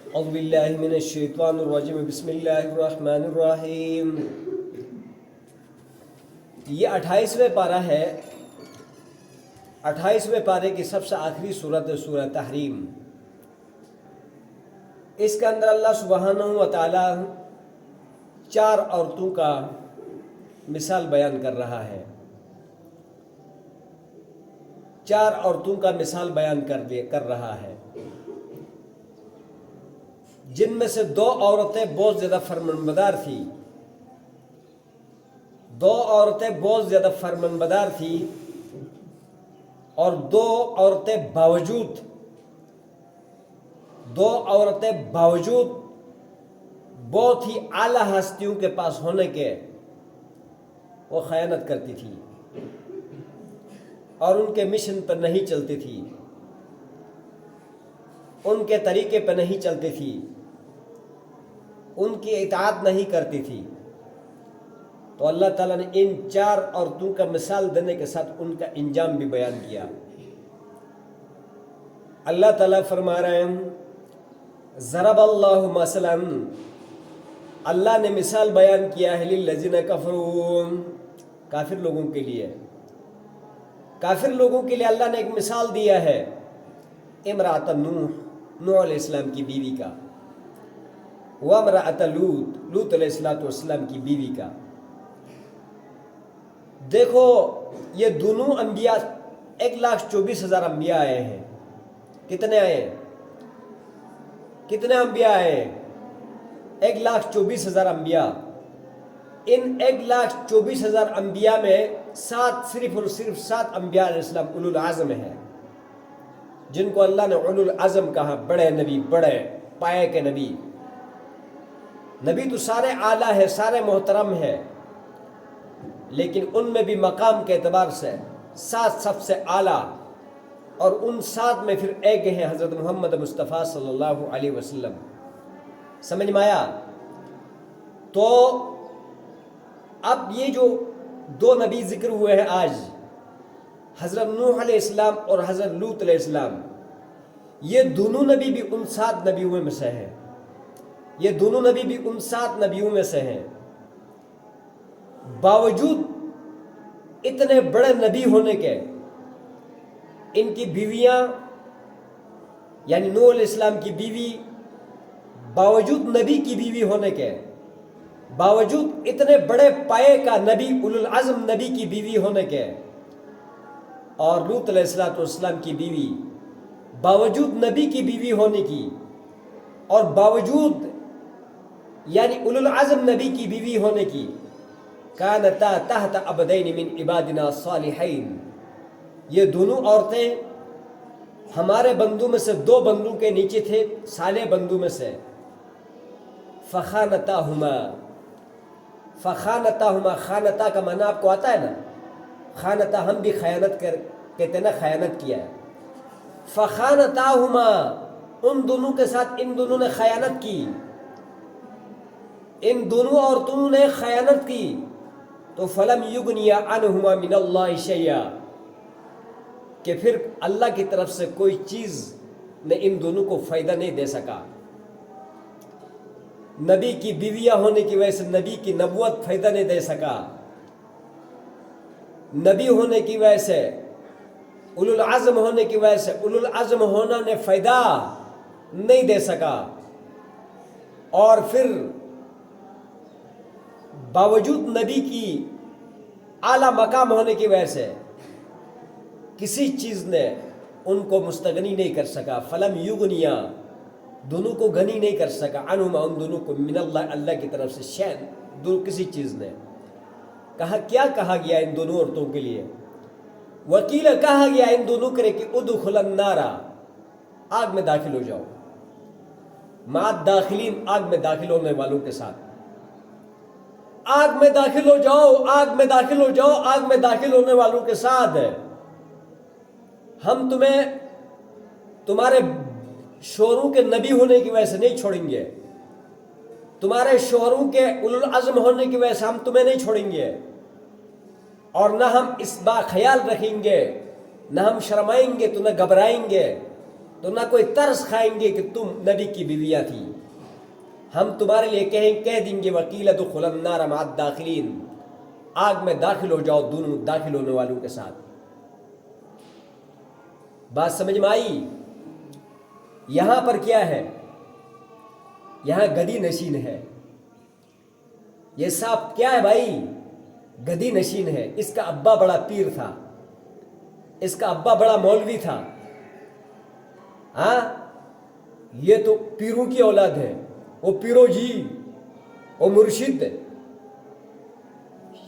اعوذ باللہ من الشیطان الرجیم بسم اللہ الرحمن الرحیم۔ یہ 28واں پارہ ہے، 28ویں پارے کی سب سے آخری صورت ہے سورہ تحریم۔ اس کے اندر اللہ سبحانہ و تعالی 4 عورتوں کا مثال بیان کر رہا ہے، 4 عورتوں کا مثال بیان کر رہا ہے، جن میں سے 2 عورتیں بہت زیادہ فرمانبردار تھیں، 2 عورتیں بہت زیادہ فرمانبردار تھیں، اور 2 عورتیں باوجود بہت ہی اعلیٰ ہستیوں کے پاس ہونے کے وہ خیانت کرتی تھی اور ان کے مشن پر نہیں چلتی تھی، ان کے طریقے پر نہیں چلتی تھی، ان کی اطاعت نہیں کرتی تھی۔ تو اللہ تعالیٰ نے ان 4 عورتوں کا مثال دینے کے ساتھ ان کا انجام بھی بیان کیا۔ اللہ تعالیٰ فرما رہے ہیں ضرب اللہ مثلا، اللہ نے مثال بیان کیا ہے للذین کفروا، کافر لوگوں کے لیے، کافر لوگوں کے لیے اللہ نے ایک مثال دیا ہے، امرأۃ نوح علیہ السلام کی بیوی کا، وامرأۃ لوط علیہ السلام کی بیوی کا۔ دیکھو یہ دونوں انبیاء 1,24,000 انبیاء آئے ہیں۔ کتنے آئے ہیں؟ کتنے انبیاء آئے ہیں؟ 1,24,000 انبیاء۔ ان 1,24,000 انبیاء میں صرف اور صرف 7 انبیاء علیہ السلام اولو العزم ہیں، جن کو اللہ نے اولو العزم کہا، بڑے نبی، بڑے پائے کے نبی۔ نبی تو سارے اعلیٰ ہے، سارے محترم ہے، لیکن ان میں بھی مقام کے اعتبار سے 7 سب سے اعلیٰ، اور ان 7 میں پھر ایک ہیں حضرت محمد مصطفیٰ صلی اللہ علیہ وسلم۔ سمجھ میں آیا؟ تو اب یہ جو 2 نبی ذکر ہوئے ہیں آج، حضرت نوح علیہ السلام اور حضرت لوط علیہ السلام، یہ دونوں نبی بھی ان 7 نبیوں میں سے ہیں، یہ دونوں نبی بھی ان 7 نبیوں میں سے ہیں۔ باوجود اتنے بڑے نبی ہونے کے، ان کی بیویاں یعنی نوح علیہ السلام کی بیوی، باوجود نبی کی بیوی ہونے کے، باوجود اتنے بڑے پائے کا نبی، اولو العزم نبی کی بیوی ہونے کے، اور لوط علیہ السلام کی بیوی، باوجود نبی کی بیوی ہونے کی، اور باوجود یعنی اولو العزم نبی کی بیوی ہونے کی، کانتا تحت عبدین من عبادنا الصالحین، یہ دونوں عورتیں ہمارے بندوں میں سے 2 بندوں کے نیچے تھے، صالح بندوں میں سے۔ فخانتاہما، خانتا کا معنی آپ کو آتا ہے نا، خانتا ہم بھی خیانت کہتے ہیں نا، خیانت کیا ہے۔ فخانتاہما، ان دونوں کے ساتھ ان دونوں نے خیانت کی، ان دونوں عورتوں نے خیانت کی، تو فلم یغنیا عنہما من اللہ شیئا، کہ پھر اللہ کی طرف سے کوئی چیز نے ان دونوں کو فائدہ نہیں دے سکا۔ نبی کی بیویاں ہونے کی وجہ سے نبی کی نبوت فائدہ نہیں دے سکا، نبی ہونے کی وجہ سے، اولو العزم ہونے کی وجہ سے اولو العزم ہونا نے فائدہ نہیں دے سکا، اور پھر باوجود نبی کی اعلیٰ مقام ہونے کی وجہ سے کسی چیز نے ان کو مستغنی نہیں کر سکا، فلم یغنیا، دونوں کو غنی نہیں کر سکا، عنہما، ان دونوں کو، من اللہ، اللہ کی طرف سے، شیئن، کسی چیز نے۔ کیا کہا گیا ان دونوں عورتوں کے لیے؟ وکیل کہا گیا ان دونوں کے لیے کہ ادخلا النار، آگ میں داخل ہو جاؤ، مع الداخلین، آگ میں داخل ہونے والوں کے ساتھ، آگ میں داخل ہو جاؤ، آگ میں داخل ہو جاؤ، آگ میں داخل ہونے والوں کے ساتھ ہم تمہیں تمہارے شوہروں کے نبی ہونے کی وجہ سے نہیں چھوڑیں گے، تمہارے شوہروں کے اولو العزم ہونے کی وجہ سے ہم تمہیں نہیں چھوڑیں گے، اور نہ ہم اس بات خیال رکھیں گے، نہ ہم شرمائیں گے تو نہ گھبرائیں گے تو نہ کوئی ترس کھائیں گے کہ تم نبی کی بیویاں تھی. ہم تمہارے لیے کہہ دیں گے وکیل ادخل النار مع الداخلین، آگ میں داخل ہو جاؤ دونوں داخل ہونے والوں کے ساتھ. بات سمجھ میں آئی؟ یہاں پر کیا ہے؟ یہاں گدی نشین ہے. یہ سانپ کیا ہے بھائی؟ گدی نشین ہے. اس کا ابا بڑا پیر تھا، اس کا ابا بڑا مولوی تھا. ہاں، یہ تو پیروں کی اولاد ہے. وہ پیرو جی، وہ مرشد.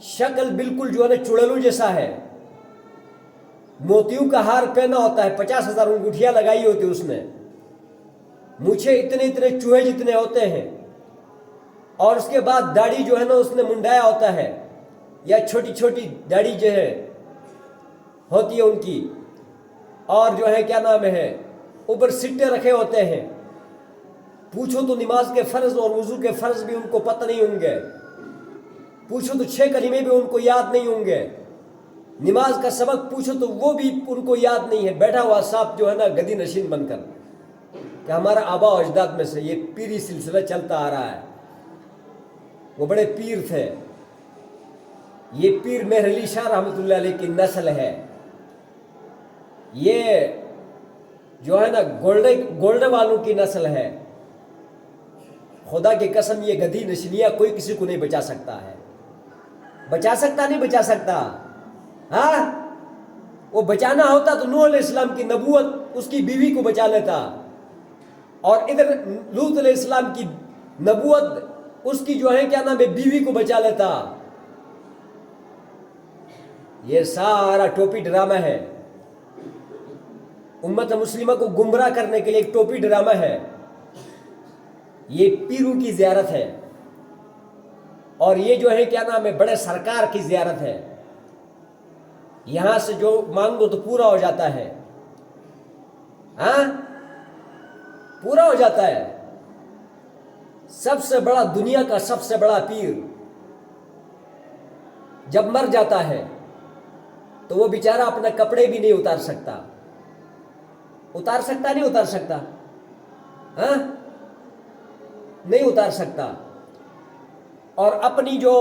شکل بالکل جو ہے نا چڑلو جیسا ہے. موتیوں کا ہار پہنا ہوتا ہے، 50,000 انگوٹھیاں لگائی ہوتی اس نے. مجھے اتنے اتنے چوہے جتنے ہوتے ہیں. اور اس کے بعد داڑھی جو ہے نا اس نے منڈایا ہوتا ہے، یا چھوٹی چھوٹی داڑھی جو ہے ہوتی ہے ان کی. اور جو ہے کیا نام ہے، اوپر سٹے رکھے ہوتے ہیں. پوچھو تو نماز کے فرض اور وضو کے فرض بھی ان کو پتہ نہیں ہوں گے. پوچھو تو 6 کلمے بھی ان کو یاد نہیں ہوں گے. نماز کا سبق پوچھو تو وہ بھی ان کو یاد نہیں ہے. بیٹھا ہوا سانپ جو ہے نا گدی نشین بن کر، کہ ہمارا آبا و اجداد میں سے یہ پیری سلسلہ چلتا آ رہا ہے. وہ بڑے پیر تھے. یہ پیر مہر علی شاہ رحمۃ اللہ علیہ کی نسل ہے. یہ جو ہے نا گولڈے والوں کی نسل ہے. خدا کی قسم یہ گدی نشینیاں کوئی کسی کو نہیں بچا سکتا ہے. بچا سکتا نہیں بچا سکتا. ہاں، وہ بچانا ہوتا تو نوح علیہ السلام کی نبوت اس کی بیوی کو بچا لیتا، اور ادھر لوط علیہ السلام کی نبوت اس کی جو ہے کیا نام ہے بیوی کو بچا لیتا. یہ سارا ٹوپی ڈرامہ ہے. امت مسلمہ کو گمراہ کرنے کے لیے ایک ٹوپی ڈرامہ ہے. یہ پیروں کی زیارت ہے، اور یہ جو ہے کیا نام ہے بڑے سرکار کی زیارت ہے. یہاں سے جو مانگو تو پورا ہو جاتا ہے. ہاں، پورا ہو جاتا ہے. سب سے بڑا دنیا کا سب سے بڑا پیر جب مر جاتا ہے تو وہ بیچارہ اپنے کپڑے بھی نہیں اتار سکتا. اتار سکتا نہیں اتار سکتا؟ ہاں، نہیں اتار سکتا. اور اپنی جو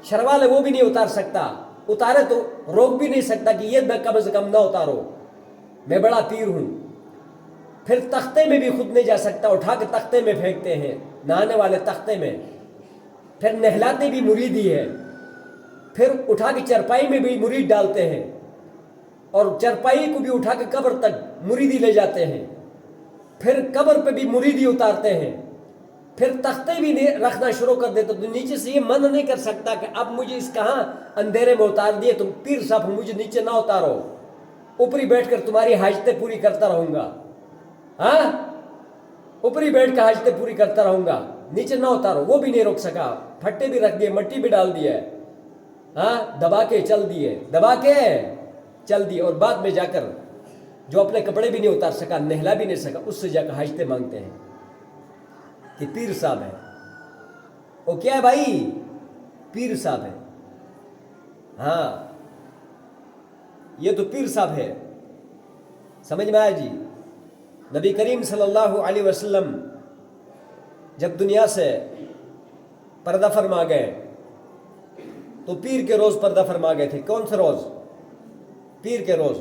شروال ہے وہ بھی نہیں اتار سکتا. اتارے تو روک بھی نہیں سکتا کہ یہ میں کم سے کم نہ اتارو، میں بڑا پیر ہوں. پھر تختے میں بھی خود نہیں جا سکتا. اٹھا کے تختے میں پھینکتے ہیں، نہانے والے تختے میں. پھر نہلاتے بھی مرید ہی ہے. پھر اٹھا کے چرپائی میں بھی مرید ڈالتے ہیں، اور چرپائی کو بھی اٹھا کے قبر تک مریدی لے جاتے ہیں. پھر قبر پہ بھی مریدی اتارتے ہیں. پھر تختے بھی رکھنا شروع کر دیتے. تو نیچے سے یہ من نہیں کر سکتا کہ اب مجھے اس کہاں اندھیرے میں اتار دیے تم پیر صاحب، مجھے نیچے نہ اتارو، اوپری بیٹھ کر تمہاری حاجتیں پوری کرتا رہوں گا. ہاں، اوپری بیٹھ کر حاجتیں پوری کرتا رہوں گا، نیچے نہ اتارو. وہ بھی نہیں روک سکا. پھٹے بھی رکھ دیے، مٹی بھی ڈال دی ہے. ہاں، دبا کے چل دیے، دبا کے چل دیے. اور بعد میں جا کر جو اپنے کپڑے بھی نہیں اتار سکا، نہلا بھی نہیں سکا، اس سے جا کر حاجتیں مانگتے ہیں کہ پیر صاحب ہے. وہ کیا ہے بھائی؟ پیر صاحب ہے. ہاں، یہ تو پیر صاحب ہے. سمجھ میں آیا جی؟ نبی کریم صلی اللہ علیہ وسلم جب دنیا سے پردہ فرما گئے تو پیر کے روز پردہ فرما گئے تھے. کون سے روز؟ پیر کے روز.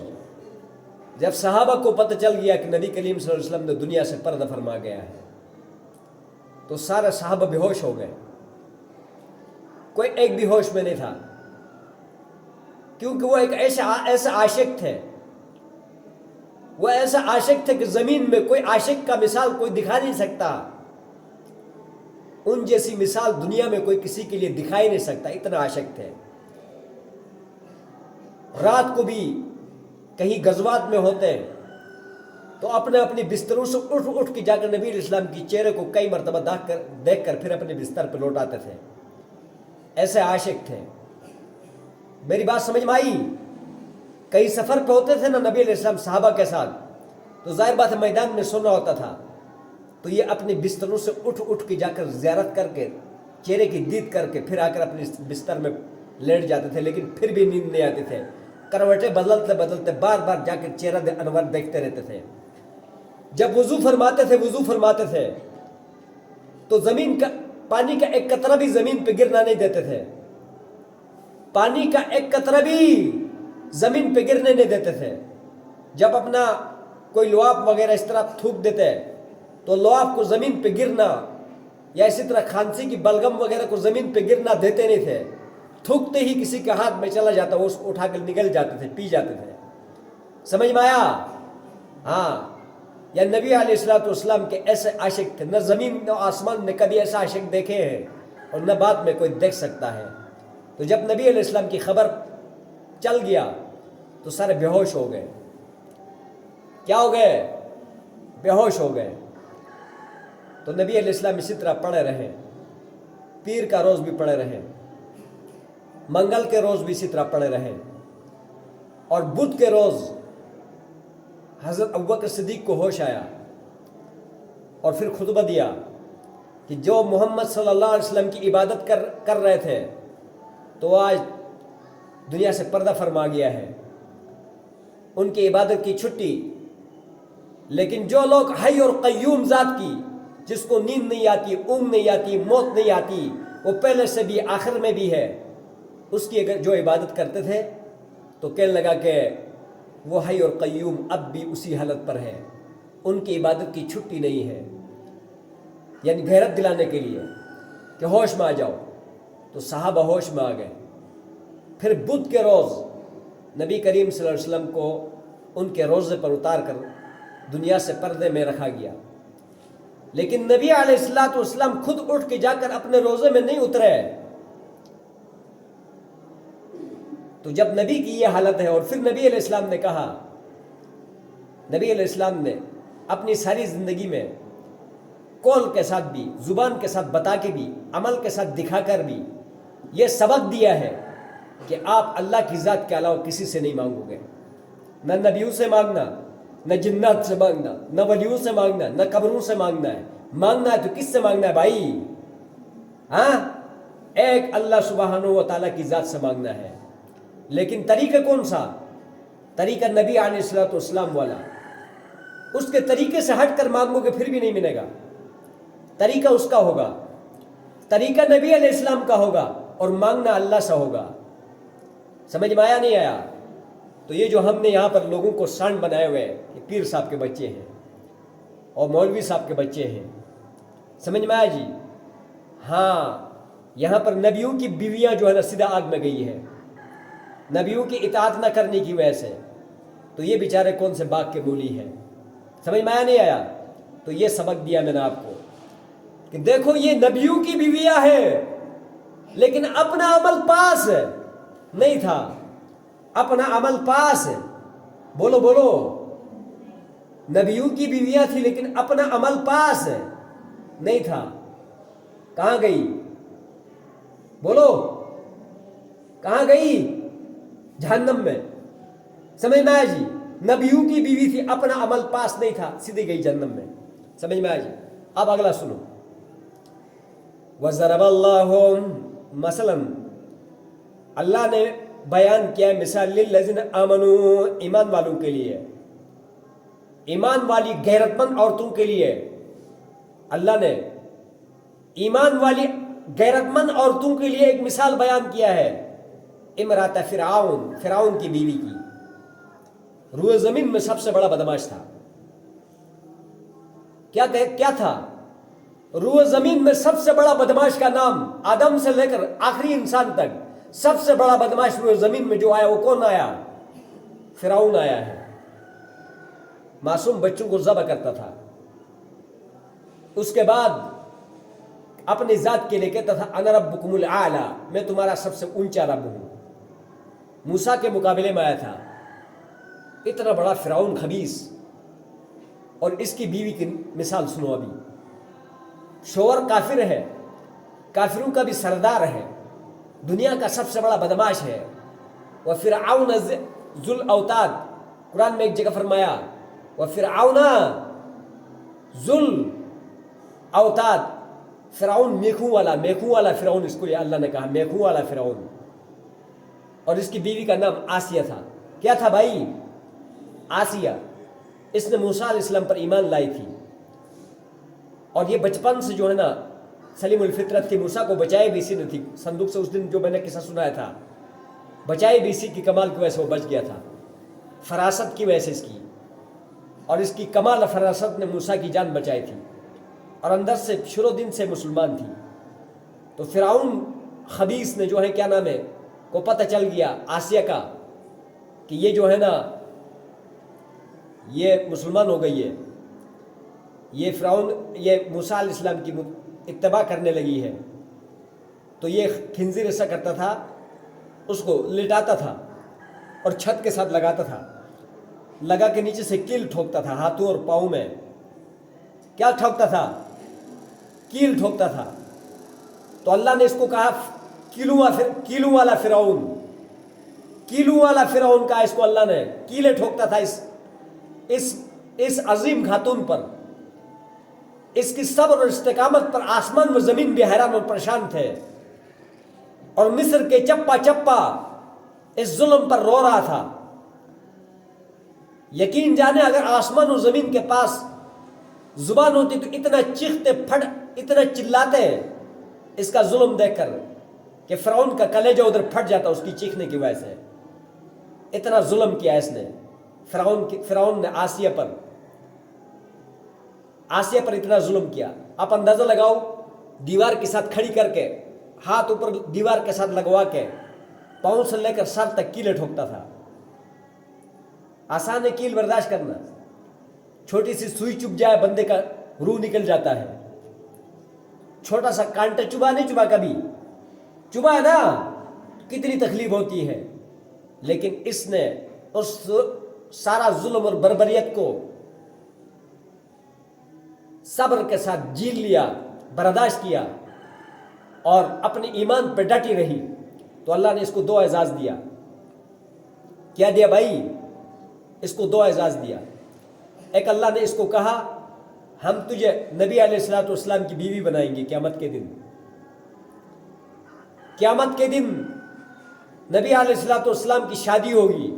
جب صحابہ کو پتہ چل گیا کہ نبی کریم صلی اللہ علیہ وسلم نے دنیا سے پردہ فرما گیا ہے تو سارے صحابہ بے ہوش ہو گئے. کوئی ایک بھی ہوش میں نہیں تھا، کیونکہ وہ ایک ایسا عاشق تھے. وہ ایسا عاشق تھے کہ زمین میں کوئی عاشق کا مثال کوئی دکھا نہیں سکتا. ان جیسی مثال دنیا میں کوئی کسی کے لیے دکھا ہی نہیں سکتا. اتنا عاشق تھے. رات کو بھی کہیں غزوات میں ہوتے تو اپنے اپنے بستروں سے اٹھ کے جا کر نبی علیہ السلام کی چہرے کو کئی مرتبہ دیکھ کر پھر اپنے بستر پہ لوٹاتے تھے. ایسے عاشق تھے. میری بات سمجھ میں آئی؟ کئی سفر پہ ہوتے تھے نا نبی علیہ السلام صحابہ کے ساتھ، تو ظاہر بات ہے میدان میں سونا ہوتا تھا. تو یہ اپنے بستروں سے اٹھ کے جا کر زیارت کر کے چہرے کی دید کر کے پھر آ کر اپنے بستر میں لیٹ جاتے تھے. لیکن پھر بھی نیند نہیں آتے تھے. کروٹیں بدلتے بدلتے بار بار جا کے چہرہ انور دیکھتے رہتے تھے. جب وضو فرماتے تھے تو زمین کا پانی کا ایک قطرہ بھی زمین پہ گرنا نہیں دیتے تھے، پانی کا ایک قطرہ بھی زمین پہ گرنے نہیں دیتے تھے۔ جب اپنا کوئی لعاب وغیرہ اس طرح تھوک دیتے تو لعاب کو زمین پہ گرنا، یا اسی طرح کھانسی کی بلغم وغیرہ کو زمین پہ گرنا دیتے نہیں تھے۔ تھوکتے ہی کسی کے ہاتھ میں چلا جاتا، وہ اس کو اٹھا کر نکل جاتے تھے، پی جاتے تھے۔ سمجھ میں آیا؟ ہاں، یا نبی علیہ الصلوۃ والسلام کے ایسے عاشق تھے، نہ زمین نہ آسمان نے کبھی ایسا عاشق دیکھے ہیں اور نہ بعد میں کوئی دیکھ سکتا ہے۔ تو جب نبی علیہ السلام کی خبر چل گیا تو سارے بے ہوش ہو گئے۔ کیا ہو گئے؟ بے ہوش ہو گئے۔ تو نبی علیہ السلام اسی طرح پڑے رہے، پیر کا روز بھی پڑے رہے، منگل کے روز بھی اسی طرح پڑے رہے، اور بدھ کے روز حضرت ابوبکر صدیق کو ہوش آیا اور پھر خطبہ دیا کہ جو محمد صلی اللہ علیہ وسلم کی عبادت کر رہے تھے تو آج دنیا سے پردہ فرما گیا ہے، ان کی عبادت کی چھٹی۔ لیکن جو لوگ حی اور قیوم ذات کی، جس کو نیند نہیں آتی، اونگ نہیں آتی، موت نہیں آتی، وہ پہلے سے بھی آخر میں بھی ہے، اس کی اگر جو عبادت کرتے تھے تو کہنے لگا کہ وہ حی اور قیوم اب بھی اسی حالت پر ہے، ان کی عبادت کی چھٹی نہیں ہے۔ یعنی غیرت دلانے کے لیے کہ ہوش میں آ جاؤ، تو صحابہ ہوش میں آ گئے۔ پھر بدھ کے روز نبی کریم صلی اللہ علیہ وسلم کو ان کے روزے پر اتار کر دنیا سے پردے میں رکھا گیا، لیکن نبی علیہ الصلوۃ والسلام خود اٹھ کے جا کر اپنے روزے میں نہیں اترے۔ تو جب نبی کی یہ حالت ہے، اور پھر نبی علیہ السلام نے کہا، نبی علیہ السلام نے اپنی ساری زندگی میں قول کے ساتھ بھی، زبان کے ساتھ بتا کے بھی، عمل کے ساتھ دکھا کر بھی یہ سبق دیا ہے کہ آپ اللہ کی ذات کے علاوہ کسی سے نہیں مانگو گے، نہ نبیوں سے مانگنا، نہ جنات سے مانگنا، نہ ولیوں سے مانگنا، نہ قبروں سے مانگنا ہے۔ مانگنا ہے تو کس سے مانگنا ہے بھائی؟ ہاں، ایک اللہ سبحانہ و تعالیٰ کی ذات سے مانگنا ہے۔ لیکن طریقہ کون سا؟ طریقہ نبی علیہ الصلوۃ والسلام والا۔ اس کے طریقے سے ہٹ کر مانگو گے پھر بھی نہیں ملے گا، طریقہ اس کا ہوگا، طریقہ نبی علیہ السلام کا ہوگا، اور مانگنا اللہ سے ہوگا۔ سمجھ میں آیا نہیں آیا؟ تو یہ جو ہم نے یہاں پر لوگوں کو سانڈ بنائے ہوئے کہ پیر صاحب کے بچے ہیں اور مولوی صاحب کے بچے ہیں، سمجھ میں آیا جی؟ ہاں، یہاں پر نبیوں کی بیویاں جو ہے نا سیدھا آگ میں گئی ہے، نبیوں کی اطاعت نہ کرنے کی وجہ سے۔ تو یہ بیچارے کون سے باغ کے مولی ہیں؟ سمجھ میں آیا نہیں آیا؟ تو یہ سبق دیا میں نے آپ کو کہ دیکھو یہ نبیوں کی بیویاں ہیں، لیکن اپنا عمل پاس نہیں تھا، اپنا عمل پاس، بولو بولو، نبیوں کی بیویاں تھی لیکن اپنا عمل پاس نہیں تھا۔ کہاں گئی؟ بولو، کہاں گئی؟ جہنم میں۔ سمجھ میں آیا جی؟ نبیوں کی بیوی تھی، اپنا عمل پاس نہیں تھا، سیدھی گئی جہنم میں۔ سمجھ میں آیا جی؟ اب اگلا سنو۔ وَضَرَبَ اللَّهُ مثلاً، اللہ نے بیان کیا مثال لِلَّذِينَ آمَنُوا، ایمان والوں کے لیے، ایمان والی غیرت مند عورتوں کے لیے اللہ نے ایمان والی غیرت مند عورتوں کے لیے ایک مثال بیان کیا ہے۔ امرات فرعون، فرعون کی بیوی کی، روئے زمین میں سب سے بڑا بدماش تھا۔ کیا تھا؟ روئے زمین میں سب سے بڑا بدماش کا نام، آدم سے لے کر آخری انسان تک سب سے بڑا بدماش روئے زمین میں جو آیا وہ کون آیا؟ فرعون آیا ہے۔ معصوم بچوں کو ذبح کرتا تھا، اس کے بعد اپنی ذات کے لیے کہتا تھا انا ربکم الاعلی، میں تمہارا سب سے اونچا رب ہوں۔ موسیٰ کے مقابلے میں آیا تھا۔ اتنا بڑا فرعون خبیث، اور اس کی بیوی کی مثال سنو ابھی۔ شوہر کافر ہے، کافروں کا بھی سردار ہے، دنیا کا سب سے بڑا بدماش ہے۔ وَفِرْعَوْنَ ذُو الْأَوْتَادِ، قرآن میں ایک جگہ فرمایا وَفِرْعَوْنَ ذُو الْأَوْتَادِ، فرعون میخوں والا فرعون، اس کو یہ اللہ نے کہا میخوں والا فرعون۔ اور اس کی بیوی کا نام آسیہ تھا۔ کیا تھا بھائی؟ آسیہ۔ اس نے موسیٰ علیہ السلام پر ایمان لائی تھی، اور یہ بچپن سے جو ہے نا سلیم الفطرت تھی، موسیٰ کو بچائے بھی اسی نے تھی، صندوق سے اس دن جو میں نے قصہ سنایا تھا، بچائے بھی اسی کی کمال کی وجہ سے وہ بچ گیا تھا، فراست کی وجہ سے اس کی، اور اس کی کمال فراست نے موسیٰ کی جان بچائی تھی، اور اندر سے شروع دن سے مسلمان تھی۔ تو فرعون خبیث نے جو ہے کیا نام ہے کو پتہ چل گیا آسیہ کا کہ یہ جو ہے نا یہ مسلمان ہو گئی ہے، یہ فرعون یہ موسیٰ علیہ السلام کی اتباع کرنے لگی ہے، تو یہ خنزیر ایسا کرتا تھا، اس کو لٹاتا تھا اور چھت کے ساتھ لگاتا تھا، لگا کے نیچے سے کیل ٹھوکتا تھا ہاتھوں اور پاؤں میں۔ کیا ٹھوکتا تھا؟ کیل ٹھوکتا تھا۔ تو اللہ نے اس کو کہا کیلو والا فرعون، کیلو والا فرعون کہا اس کو اللہ نے، کیلے ٹھوکتا تھا اس عظیم خاتون پر، اس کی صبر اور استقامت پر آسمان و زمین بھی حیران اور پریشان تھے، اور مصر کے چپا چپا اس ظلم پر رو رہا تھا۔ یقین جانے اگر آسمان و زمین کے پاس زبان ہوتی تو اتنا چیختے اتنا چلاتے اس کا ظلم دیکھ کر کہ فرعون کا کلیجہ ادھر پھٹ جاتا اس کی چیخنے کی وجہ سے۔ اتنا ظلم کیا اس نے فرعون نے آسیہ پر اتنا ظلم کیا۔ آپ اندازہ لگاؤ، دیوار کے ساتھ کھڑی کر کے، ہاتھ اوپر دیوار کے ساتھ لگوا کے، پاؤں سے لے کر سر تک کیلے ٹھوکتا تھا۔ آسان ہے کیل برداشت کرنا، چھوٹی سی سوئی چبھ جائے بندے کا روح نکل جاتا ہے، چھوٹا سا کانٹا چبھا نہیں چبھا، کبھی چبھا ہے نا کتنی تکلیف ہوتی ہے، لیکن اس نے اس سارا ظلم اور بربریت کو صبر کے ساتھ جھیل لیا، برداشت کیا، اور اپنے ایمان پہ ڈٹی رہی، تو اللہ نے اس کو 2 اعزاز دیا۔ کیا دیا بھائی؟ اس کو 2 اعزاز دیا۔ ایک اللہ نے اس کو کہا ہم تجھے نبی علیہ الصلوۃ والسلام کی بیوی بنائیں گے قیامت کے دن۔ قیامت کے دن نبی علیہ الصلوۃ والسلام کی شادی ہوگی،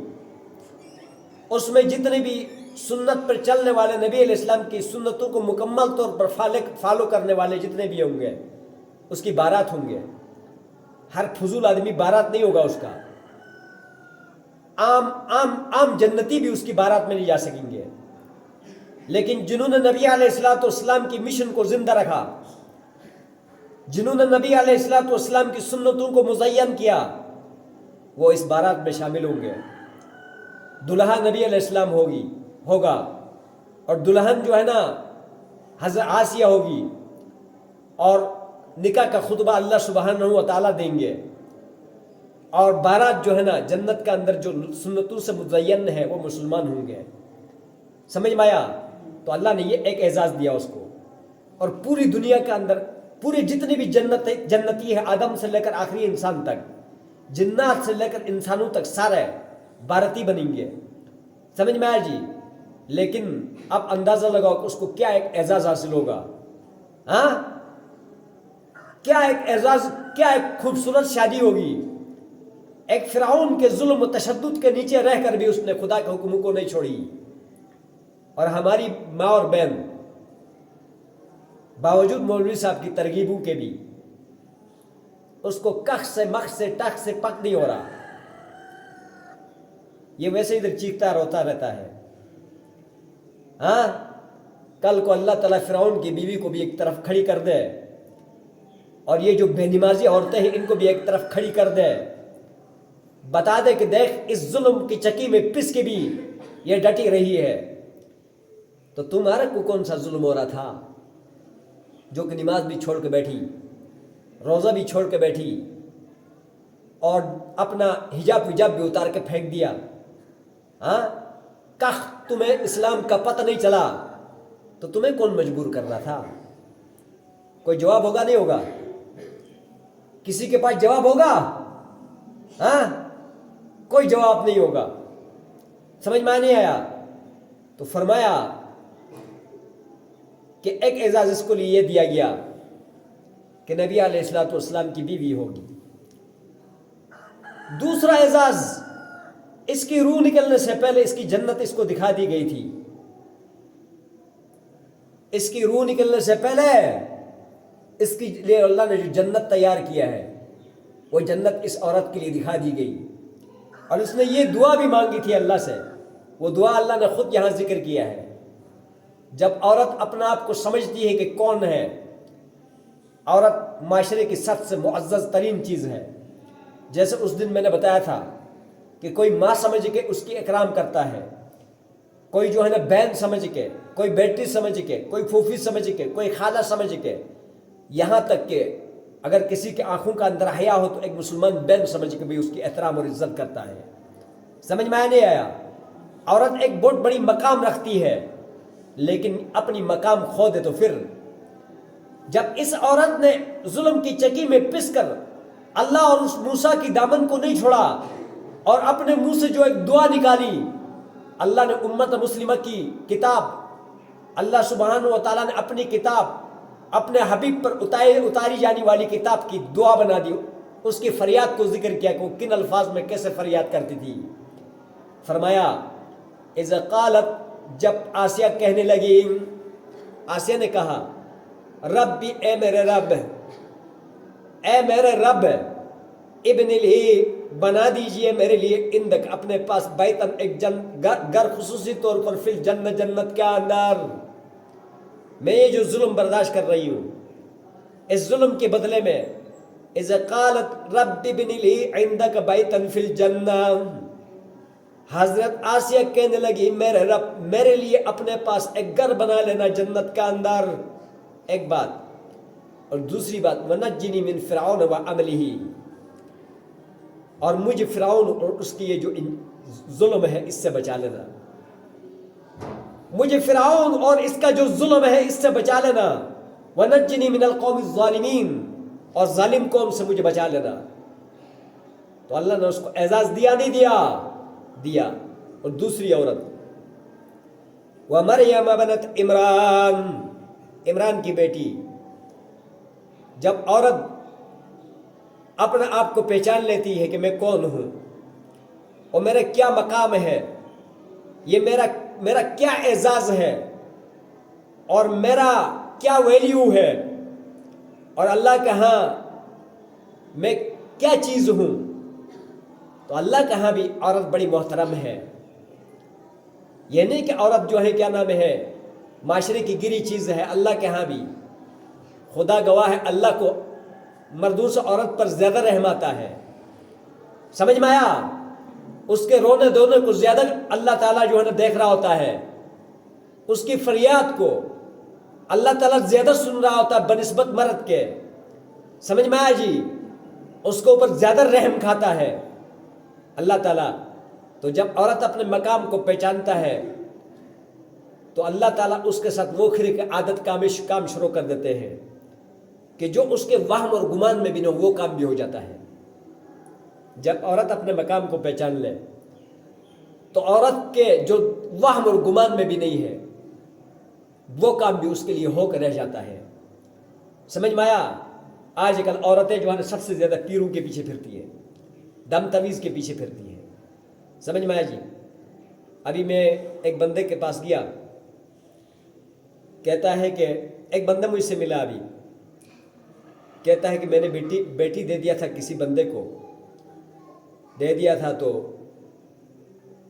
اس میں جتنے بھی سنت پر چلنے والے نبی علیہ السلام کی سنتوں کو مکمل طور پر فالو کرنے والے جتنے بھی ہوں گے اس کی بارات ہوں گے۔ ہر فضول آدمی بارات نہیں ہوگا اس کا، عام جنتی بھی اس کی بارات میں نہیں جا سکیں گے، لیکن جنہوں نے نبی علیہ الصلوۃ والسلام کی مشن کو زندہ رکھا، جنہوں نے نبی علیہ الصلوۃ والسلام کی سنتوں کو مزین کیا، وہ اس بارات میں شامل ہوں گے۔ دلہا نبی علیہ السلام ہوگا، اور دلہن جو ہے نا حضرت آسیہ ہوگی، اور نکاح کا خطبہ اللہ سبحانہ و تعالیٰ دیں گے، اور بارات جو ہے نا جنت کا اندر جو سنتوں سے مزین ہے وہ مسلمان ہوں گے۔ سمجھ میں آیا؟ تو اللہ نے یہ ایک اعزاز دیا اس کو، اور پوری دنیا کے اندر پورے جتنے بھی جنتی ہے، آدم سے لے کر آخری انسان تک، جنات سے لے کر انسانوں تک، سارے بارتی بنیں گے۔ سمجھ میں آیا جی؟ لیکن اب اندازہ لگاؤ کہ اس کو کیا ایک اعزاز حاصل ہوگا، ہاں؟ کیا ایک اعزاز، کیا ایک خوبصورت شادی ہوگی۔ ایک فرعون کے ظلم و تشدد کے نیچے رہ کر بھی اس نے خدا کے حکموں کو نہیں چھوڑی، اور ہماری ماں اور بہن باوجود مولوی صاحب کی ترغیبوں کے بھی اس کو کخ سے مخ سے ٹخ سے پک نہیں ہو رہا، یہ ویسے ادھر چیختا روتا رہتا ہے۔ ہاں، کل کو اللہ تعالیٰ فرعون کی بیوی کو بھی ایک طرف کھڑی کر دے، اور یہ جو بے نمازی عورتیں ہیں ان کو بھی ایک طرف کھڑی کر دے، بتا دے کہ دیکھ اس ظلم کی چکی میں پس کے بھی یہ ڈٹی رہی ہے، تو تمہارا کو کون سا ظلم ہو رہا تھا جو کہ نماز بھی چھوڑ کے بیٹھی، روزہ بھی چھوڑ کے بیٹھی، اور اپنا حجاب بھی اتار کے پھینک دیا۔ ہاں، کخ تمہیں اسلام کا پتہ نہیں چلا تو تمہیں کون مجبور کر رہا تھا؟ کوئی جواب ہوگا نہیں ہوگا؟ کسی کے پاس جواب ہوگا؟ ہاں، کوئی جواب نہیں ہوگا۔ سمجھ میں نہیں آیا؟ تو فرمایا کہ ایک اعزاز اس کو لیے دیا گیا کہ نبی علیہ الصلوۃ والسلام کی بیوی ہوگی۔ دوسرا اعزاز، اس کی روح نکلنے سے پہلے اس کی جنت اس کو دکھا دی گئی تھی، اس کی روح نکلنے سے پہلے اس کے لیے اللہ نے جو جنت تیار کیا ہے وہ جنت اس عورت کے لیے دکھا دی گئی، اور اس نے یہ دعا بھی مانگی تھی اللہ سے، وہ دعا اللہ نے خود یہاں ذکر کیا ہے۔ جب عورت اپنا آپ کو سمجھتی ہے کہ کون ہے، عورت معاشرے کی سب سے معزز ترین چیز ہے۔ جیسے اس دن میں نے بتایا تھا کہ کوئی ماں سمجھ کے اس کی اکرام کرتا ہے، کوئی جو ہے نا بہن سمجھ کے، کوئی بیٹی سمجھ کے، کوئی پھوپھی سمجھ کے، کوئی خالہ سمجھ کے، یہاں تک کہ اگر کسی کے آنکھوں کا اندر حیا ہو تو ایک مسلمان بہن سمجھ کے بھی اس کی احترام اور عزت کرتا ہے۔ سمجھ میں نہیں آیا؟ عورت ایک بہت بڑی مقام رکھتی ہے، لیکن اپنی مقام کھو دے تو پھر جب اس عورت نے ظلم کی چکی میں پس کر اللہ اور اس موسیٰ کی دامن کو نہیں چھوڑا اور اپنے منہ سے جو ایک دعا نکالی، اللہ نے امت مسلمہ کی کتاب، اللہ سبحانہ و تعالیٰ نے اپنی کتاب اپنے حبیب پر اتاری جانے والی کتاب کی دعا بنا دی۔ اس کی فریاد کو ذکر کیا کہ وہ کن الفاظ میں کیسے فریاد کرتی تھی۔ فرمایا اذا قالت، جب آسیہ کہنے لگی، آسیہ نے کہا ربی، اے میرے رب، اے میرے رب، ابن لی، بنا دیجئے میرے لیے اندک، اپنے پاس، بیتن، ایک گھر خصوصی طور پر، فی الجنت، جنت کے اندر۔ میں یہ جو ظلم برداشت کر رہی ہوں، اس ظلم کے بدلے میں اذا قالت رب ابن لی عندک بیتن فی الجنہ، حضرت آسیہ کہنے لگی میرے رب میرے لیے اپنے پاس ایک گھر بنا لینا جنت کا اندر۔ ایک بات، اور دوسری بات وَنَجِّنِي مِن فِرْعَوْنَ وَعَمَلِهِ، اور مجھے فرعون اور اس کی یہ جو ظلم ہے اس سے بچا لینا، مجھے فرعون اور اس کا جو ظلم ہے اس سے بچا لینا، وَنَجِّنِي مِنَ الْقَوْمِ الظَّالِمِينَ، اور ظالم قوم سے مجھے بچا لینا۔ تو اللہ نے اس کو اعزاز دیا نہیں دیا؟ دیا۔ اور دوسری عورت وَمَرْيَمَ بَنَتْ عمران، عمران کی بیٹی، جب عورت اپنے آپ کو پہچان لیتی ہے کہ میں کون ہوں اور میرا کیا مقام ہے، یہ میرا کیا اعزاز ہے اور میرا کیا ویلیو ہے، اور اللہ کے ہاں میں کیا چیز ہوں، تو اللہ کے ہاں بھی عورت بڑی محترم ہے۔ یہ نہیں کہ عورت جو ہے کیا نام ہے معاشرے کی گری چیز ہے، اللہ کے ہاں بھی خدا گواہ ہے، اللہ کو مردوں سے عورت پر زیادہ رحم آتا ہے۔ سمجھ میں آیا؟ اس کے رونے دھونے کو زیادہ اللہ تعالیٰ جو ہے نا دیکھ رہا ہوتا ہے، اس کی فریاد کو اللہ تعالیٰ زیادہ سن رہا ہوتا ہے بنسبت مرد کے۔ سمجھ میں آیا جی؟ اس کے اوپر زیادہ رحم کھاتا ہے اللہ تعالیٰ۔ تو جب عورت اپنے مقام کو پہچانتا ہے تو اللہ تعالیٰ اس کے ساتھ وہ خیر کی عادت کام شروع کر دیتے ہیں کہ جو اس کے وہم اور گمان میں بھی نہ وہ کام بھی ہو جاتا ہے۔ جب عورت اپنے مقام کو پہچان لے تو عورت کے جو وہم اور گمان میں بھی نہیں ہے وہ کام بھی اس کے لیے ہو کر رہ جاتا ہے۔ سمجھ میں آیا؟ آج کل عورتیں جو ہے سب سے زیادہ پیروں کے پیچھے پھرتی ہیں، دم تویز کے پیچھے پھرتی ہیں۔ سمجھ میں آیا جی؟ ابھی میں ایک بندے کے پاس گیا، کہتا ہے کہ ایک بندہ مجھ سے ملا ابھی، کہتا ہے کہ میں نے بیٹی دے دیا تھا کسی بندے کو، دے دیا تھا تو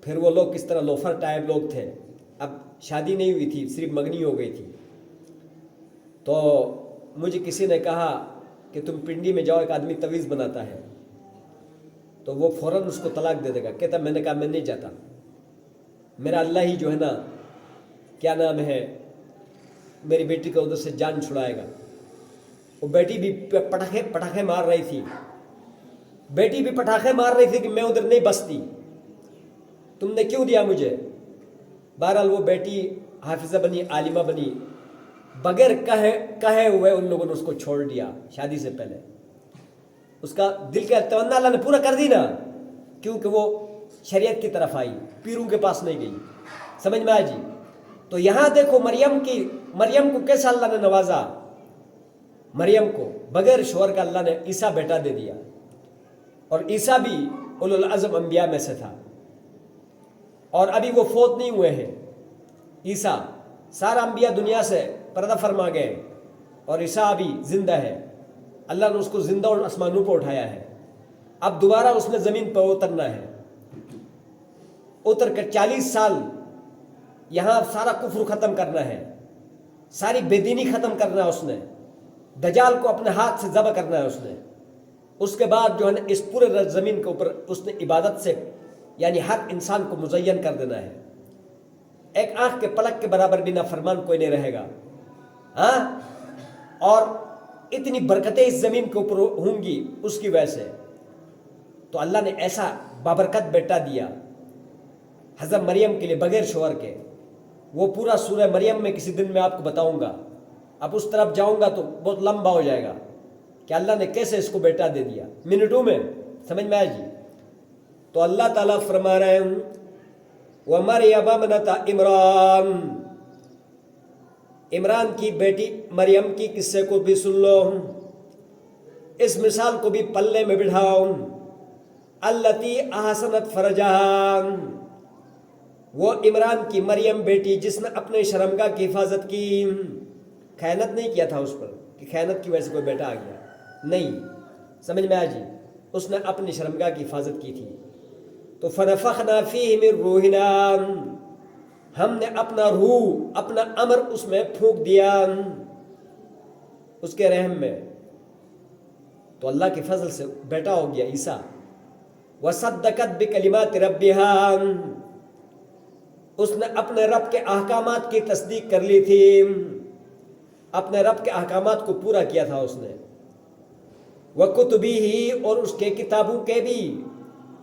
پھر وہ لوگ کس طرح لوفر ٹائپ لوگ تھے، اب شادی نہیں ہوئی تھی، صرف منگنی ہو گئی تھی، تو مجھے کسی نے کہا کہ تم پنڈی میں جاؤ، ایک آدمی تویز بناتا ہے تو وہ فوراً اس کو طلاق دے دے گا۔ کہتا میں نے کہا میں نہیں جاتا، میرا اللہ ہی جو ہے نا کیا نام ہے میری بیٹی کو ادھر سے جان چھڑائے گا۔ وہ بیٹی بھی پٹاخے مار رہی تھی، بیٹی بھی پٹاخے مار رہی تھی کہ میں ادھر نہیں بستی، تم نے کیوں دیا مجھے؟ بہرحال وہ بیٹی حافظہ بنی، عالمہ بنی، بغیر کہے ہوئے ان لوگوں نے اس کو چھوڑ دیا شادی سے پہلے۔ اس کا دل کا تمنا اللہ نے پورا کر دی نا، کیونکہ وہ شریعت کی طرف آئی، پیروں کے پاس نہیں گئی۔ سمجھ میں آیا جی؟ تو یہاں دیکھو مریم کو کیسا اللہ نے نوازا، مریم کو بغیر شوہر کا اللہ نے عیسیٰ بیٹا دے دیا، اور عیسیٰ بھی اولو العزم انبیاء میں سے تھا، اور ابھی وہ فوت نہیں ہوئے ہیں عیسیٰ، سارا انبیاء دنیا سے پردہ فرما گئے اور عیسیٰ ابھی زندہ ہے. اللہ نے اس کو زندہ اور آسمانوں پر اٹھایا ہے. اب دوبارہ اس نے زمین پر اترنا ہے. اتر کر 40 سال یہاں سارا کفر ختم کرنا ہے, ساری بے دینی ختم کرنا ہے اس نے, دجال کو اپنے ہاتھ سے ذبح کرنا ہے اس نے. اس کے بعد جو ہے نا اس پورے زمین کے اوپر اس نے عبادت سے یعنی ہر انسان کو مزین کر دینا ہے. ایک آنکھ کے پلک کے برابر بھی نافرمان کوئی نہیں رہے گا. ہاں, اور اتنی برکتیں اس زمین کے اوپر ہوں گی اس کی وجہ سے. تو اللہ نے ایسا بابرکت بیٹا دیا حضرت مریم کے لیے بغیر شوہر کے. وہ پورا سورہ مریم میں کسی دن میں آپ کو بتاؤں گا. اب اس طرف جاؤں گا تو بہت لمبا ہو جائے گا کہ اللہ نے کیسے اس کو بیٹا دے دیا. منٹوں میں سمجھ میں آئے جی. تو اللہ تعالیٰ فرما رہے ہیں وَمَرْيَمَ ابْنَتَ عِمْرَانَ, عمران کی بیٹی مریم کی قصے کو بھی سن لو, اس مثال کو بھی پلے میں بٹھاؤ. الَّتِي أَحْسَنَتْ فَرْجَهَا, وہ عمران کی مریم بیٹی جس نے اپنے شرمگاہ کی حفاظت کی. خیانت نہیں کیا تھا اس پر کہ خیانت کی وجہ سے کوئی بیٹا آ گیا, نہیں. سمجھ میں آ جی. اس نے اپنی شرمگاہ کی حفاظت کی تھی. تو فَنَفَخْنَا فِيهِ مِن رُوحِنَا, ہم نے اپنا روح اپنا امر اس میں پھونک دیا اس کے رحم میں. تو اللہ کے فضل سے بیٹا ہو گیا عیسیٰ. وَصَدَّقَتْ بِكَلِمَاتِ رَبِّهَا, اس نے اپنے رب کے احکامات کی تصدیق کر لی تھی. اپنے رب کے احکامات کو پورا کیا تھا اس نے. وَكُتُبِهِ, اور اس کے کتابوں کے بھی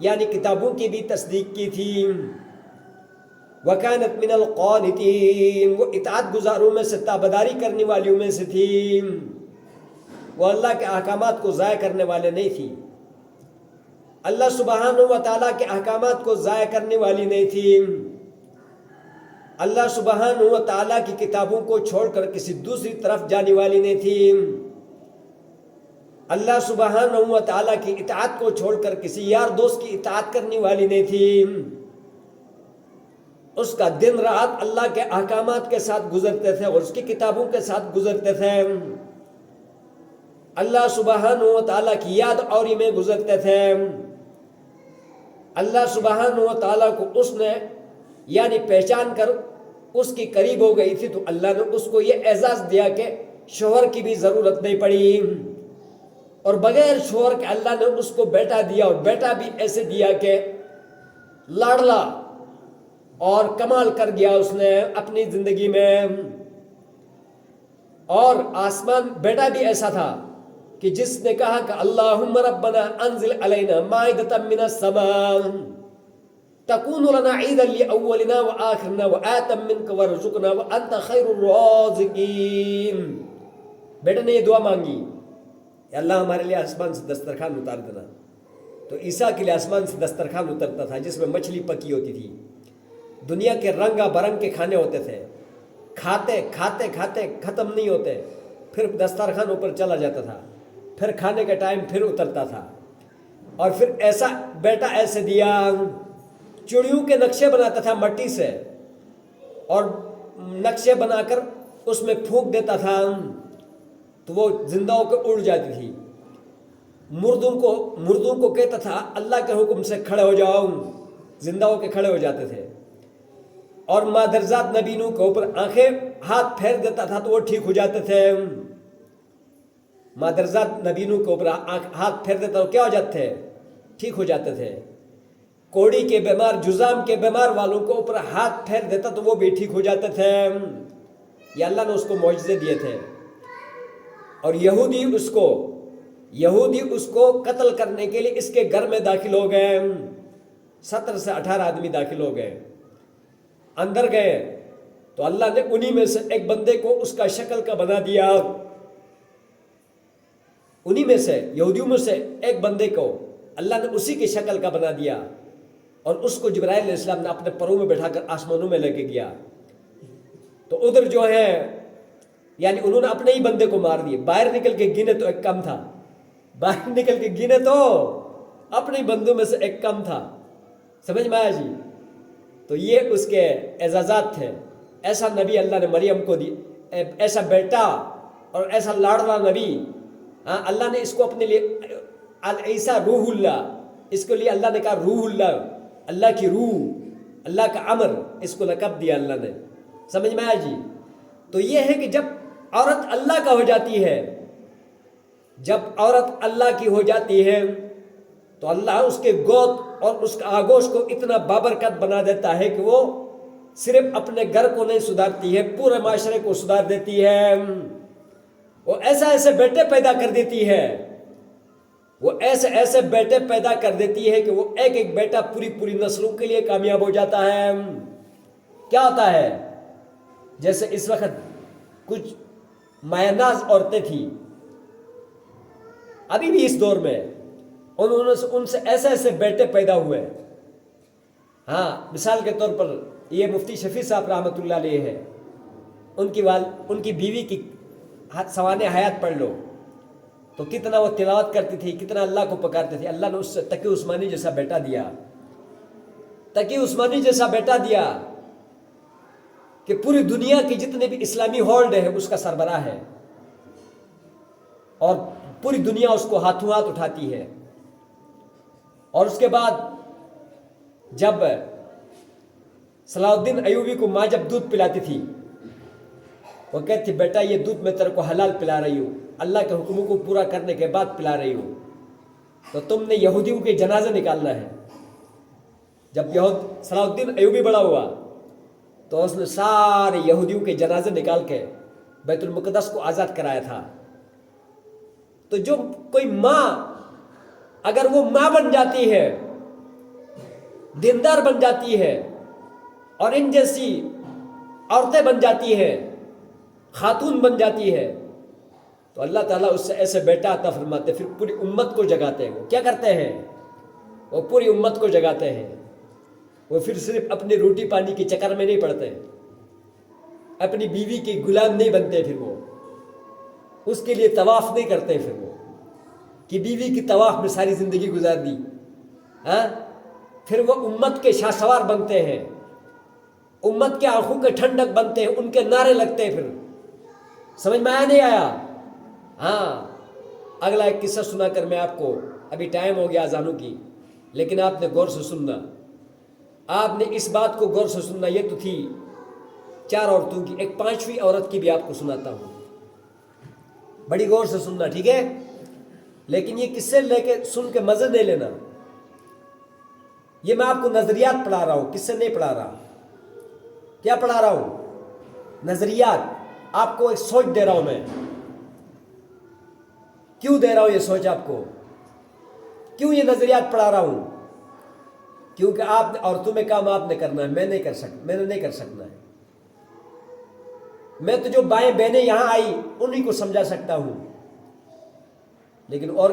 یعنی کتابوں کی بھی تصدیق کی تھی. وَكَانَتْ مِنَ الْقَانِتِينَ, وہ اطاعت گزاروں میں سے تابعداری کرنے والیوں میں سے تھی. وہ اللہ کے احکامات کو ضائع کرنے والے نہیں تھی. اللہ سبحانہ و تعالیٰ کے احکامات کو ضائع کرنے والی نہیں تھی. اللہ سبحانہ و تعالیٰ کی کتابوں کو چھوڑ کر کسی دوسری طرف جانے والی نہیں تھی. اللہ سبحانہ و تعالیٰ کی اطاعت کو چھوڑ کر کسی یار دوست کی اطاعت کرنے والی نہیں تھی. اس کا دن رات اللہ کے احکامات کے ساتھ گزرتے تھے اور اس کی کتابوں کے ساتھ گزرتے تھے. اللہ سبحانہ و تعالیٰ کی یاد اوری میں گزرتے تھے. اللہ سبحانہ و تعالیٰ کو اس نے یعنی پہچان کر اس کی قریب ہو گئی تھی. تو اللہ نے اس کو یہ اعزاز دیا کہ شوہر کی بھی ضرورت نہیں پڑی, اور بغیر شوہر کے اللہ نے اس کو بیٹا دیا. اور بیٹا بھی ایسے دیا کہ لاڈلا اور کمال کر گیا اس نے اپنی زندگی میں. اور آسمان بیٹا بھی ایسا تھا کہ جس نے کہا کہ اللہم ربنا انزل علینا مائدۃ من السماء تکون لنا عیدا لاولنا وآخرنا وآیۃ منک وارزقنا وانت خیر الرازقین. بیٹا نے یہ دعا مانگی کہ اللہ ہمارے لیے آسمان سے دسترخوان اتار دینا. تو عیسیٰ کے لیے آسمان سے دسترخوان اترتا تھا جس میں مچھلی پکی ہوتی تھی. دنیا کے رنگا برنگ کے کھانے ہوتے تھے, کھاتے کھاتے کھاتے ختم نہیں ہوتے. پھر دسترخوان اوپر چلا جاتا تھا, پھر کھانے کا ٹائم پھر اترتا تھا. اور پھر ایسا بیٹا ایسے دیا, چڑیوں کے نقشے بناتا تھا مٹی سے, اور نقشے بنا کر اس میں پھونک دیتا تھا تو وہ زندہ ہو کے اڑ جاتی تھی. مردوں کو کہتا تھا اللہ کے حکم سے کھڑے ہو جاؤ, زندہ ہو کے کھڑے ہو جاتے تھے. اور مادرزاد نبینوں کے اوپر آنکھیں ہاتھ پھیر دیتا تھا تو وہ ٹھیک ہو جاتے تھے. مادرزاد نبینوں کے اوپر ہاتھ پھیر دیتا تو کیا ہو جاتے تھے, ٹھیک ہو جاتے تھے. کوڑی کے بیمار, جزام کے بیمار والوں کے اوپر ہاتھ پھیر دیتا تو وہ بھی ٹھیک ہو جاتے تھے. یہ اللہ نے اس کو معجزے دیے تھے. اور یہودی اس کو قتل کرنے کے لیے اس کے گھر میں داخل ہو گئے. 17 سے 18 آدمی داخل ہو گئے, اندر گئے تو اللہ نے انہی میں سے ایک بندے کو اس کا شکل کا بنا دیا. انہی میں سے یہودیوں میں سے ایک بندے کو اللہ نے اسی کی شکل کا بنا دیا, اور اس کو جبرائیل علیہ السلام نے اپنے پروں میں بٹھا کر آسمانوں میں لے کے گیا. تو ادھر جو ہے یعنی انہوں نے اپنے ہی بندے کو مار دیے. باہر نکل کے گنے تو ایک کم تھا, باہر نکل کے گنے تو اپنے بندوں میں سے ایک کم تھا. سمجھ میں آیا جی. تو یہ اس کے اعزازات تھے. ایسا نبی اللہ نے مریم کو ایسا بیٹا اور ایسا لاڈلا نبی، اللہ نے اس کو اپنے لیے عیسیٰ روح اللہ، اس کے لیے اللہ نے کہا روح اللہ، اللہ کی روح، اللہ کا امر، اس کو لقب دیا اللہ نے. سمجھ میں آیا جی؟ تو یہ ہے کہ جب عورت اللہ کا ہو جاتی ہے، جب عورت اللہ کی ہو جاتی ہے تو اللہ اس کے گود اور اس کا آگوش کو اتنا بابرکت بنا دیتا ہے کہ وہ صرف اپنے گھر کو نہیں سدھارتی ہے، پورے معاشرے کو سدھار دیتی ہے. وہ ایسے بیٹے پیدا کر دیتی ہے، وہ ایسے بیٹے پیدا کر دیتی ہے کہ وہ ایک بیٹا پوری نسلوں کے لیے کامیاب ہو جاتا ہے. کیا ہوتا ہے؟ جیسے اس وقت کچھ مایہ-ناز عورتیں تھیں، ابھی بھی اس دور میں ان سے ایسے بیٹے پیدا ہوئے. مثال کے طور پر یہ مفتی شفیع صاحب رحمۃ اللہ علیہ ہے، ان کی بیوی کی سوانح حیات پڑھ لو تو کتنا وہ تلاوت کرتی تھی، کتنا اللہ کو پکارتے تھے. اللہ نے اس سے تقی عثمانی جیسا بیٹا دیا، تقی عثمانی جیسا بیٹا دیا کہ پوری دنیا کی جتنے بھی اسلامی ہولڈ ہے اس کا سربراہ ہے، اور پوری دنیا اس کو ہاتھوں ہاتھ اٹھاتی ہے. اور اس کے بعد جب صلاح الدین ایوبی کو ماں جب دودھ پلاتی تھی، وہ کہتی تھی بیٹا یہ دودھ میں تیرے کو حلال پلا رہی ہوں، اللہ کے حکموں کو پورا کرنے کے بعد پلا رہی ہوں، تو تم نے یہودیوں کے جنازے نکالنا ہے. جب صلاح الدین ایوبی بڑا ہوا تو اس نے سارے یہودیوں کے جنازے نکال کے بیت المقدس کو آزاد کرایا تھا. تو جو کوئی ماں اگر وہ ماں بن جاتی ہے، دیندار بن جاتی ہے، اور ان جیسی عورتیں بن جاتی ہے، خاتون بن جاتی ہے، تو اللہ تعالیٰ اس سے ایسے بیٹا عطا فرماتے، پھر پوری امت کو جگاتے ہیں. وہ کیا کرتے ہیں؟ وہ پوری امت کو جگاتے ہیں. وہ پھر صرف اپنی روٹی پانی کے چکر میں نہیں پڑتے، اپنی بیوی کے غلام نہیں بنتے، پھر وہ اس کے لیے طواف نہیں کرتے، پھر وہ کہ بیوی کی طواف میں ساری زندگی گزار دی. پھر وہ امت کے شاہسوار بنتے ہیں، امت کے آنکھوں کے ٹھنڈک بنتے ہیں، ان کے نعرے لگتے ہیں. پھر سمجھ میں آیا نہیں آیا؟ اگلا ایک قصہ سنا کر میں آپ کو، ابھی ٹائم ہو گیا اذانوں کی، لیکن آپ نے غور سے سننا، آپ نے اس بات کو غور سے سننا. یہ تو تھی 4 عورتوں کی، ایک 5ویں عورت کی بھی آپ کو سناتا ہوں، بڑی غور سے سننا، ٹھیک ہے؟ لیکن یہ قصے لے کے سن کے مزے نہیں لینا. یہ میں آپ کو نظریات پڑھا رہا ہوں، قصے نہیں پڑھا رہا. کیا پڑھا رہا ہوں؟ نظریات. آپ کو ایک سوچ دے رہا ہوں میں. کیوں دے رہا ہوں یہ سوچ آپ کو؟ کیوں یہ نظریات پڑھا رہا ہوں؟ کیونکہ آپ نے عورتوں میں کام آپ نے کرنا ہے، میں نے نہیں کر سکنا ہے. میں تو جو بائیں بہنیں یہاں آئی انہی کو سمجھا سکتا ہوں، لیکن اور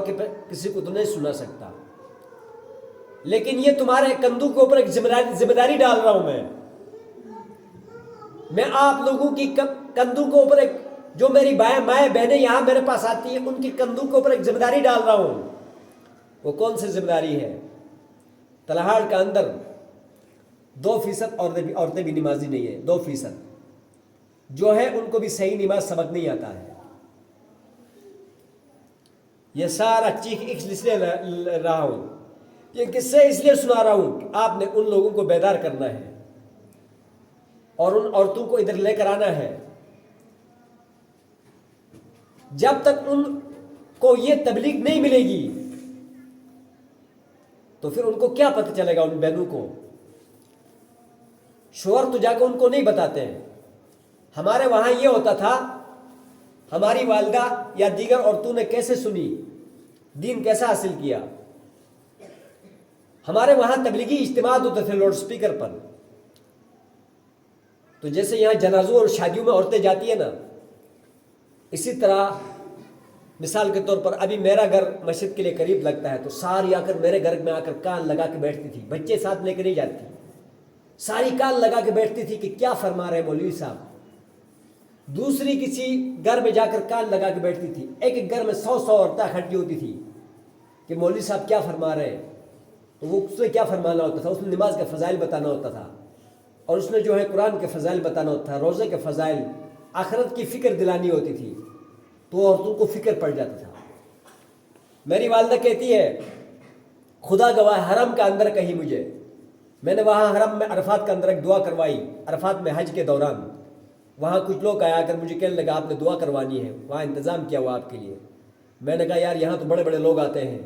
کسی کو تو نہیں سنا سکتا. لیکن یہ تمہارے کندھوں کے اوپر ایک ذمہ داری ڈال رہا ہوں میں آپ لوگوں کی کندھوں کے اوپر ایک، جو میری مائیں بہنیں یہاں میرے پاس آتی ہیں ان کی کندھوں کے اوپر ایک ذمہ داری ڈال رہا ہوں. وہ کون سی ذمہ داری ہے؟ تلہاڑ کا اندر 2% عورتیں بھی نمازی نہیں ہیں. 2% جو ہے ان کو بھی صحیح نماز سبق نہیں آتا ہے. یہ سارا چیخ اس لیے رہا ہوں، یہ قصے اس لیے سنا رہا ہوں کہ آپ نے ان لوگوں کو بیدار کرنا ہے اور ان عورتوں کو ادھر لے کر آنا ہے. جب تک ان کو یہ تبلیغ نہیں ملے گی تو پھر ان کو کیا پتہ چلے گا؟ ان بہنوں کو شوہر تو جا کے ان کو نہیں بتاتے ہیں. ہمارے وہاں یہ ہوتا تھا، ہماری والدہ یا دیگر عورتوں نے کیسے سنی، دین کیسا حاصل کیا. ہمارے وہاں تبلیغی اجتماعات ہوتے تھے لاؤڈ سپیکر پر. تو جیسے یہاں جنازوں اور شادیوں میں عورتیں جاتی ہیں نا، اسی طرح مثال کے طور پر ابھی میرا گھر مسجد کے لیے قریب لگتا ہے تو ساری آ کر میرے گھر میں آ کر کان لگا کے بیٹھتی تھی. بچے ساتھ لے کے نہیں جاتی، ساری کان لگا کے بیٹھتی تھی کہ کیا فرما رہے مولوی صاحب. دوسری کسی گھر میں جا کر کان لگا کے بیٹھتی تھی. ایک گھر میں 100 عورتیں اکٹھی ہوتی تھی کہ مولوی صاحب کیا فرما رہے ہیں. تو وہ اس نے کیا فرمانا ہوتا تھا؟ اس نے نماز کے فضائل بتانا ہوتا تھا، اور اس نے جو ہے قرآن کے فضائل بتانا ہوتا تھا، روزے کے فضائل، آخرت کی فکر دلانی ہوتی تھی تو عورتوں کو فکر پڑ جاتا تھا. میری والدہ کہتی ہے خدا گواہ حرم کا اندر کہیں مجھے، میں نے وہاں حرم میں عرفات کا اندر ایک دعا کروائی، عرفات میں حج کے دوران وہاں کچھ لوگ آیا کر مجھے کہنے لگا آپ نے دعا کروانی ہے، وہاں انتظام کیا ہوا آپ کے لیے. میں نے کہا یار یہاں تو بڑے بڑے لوگ آتے ہیں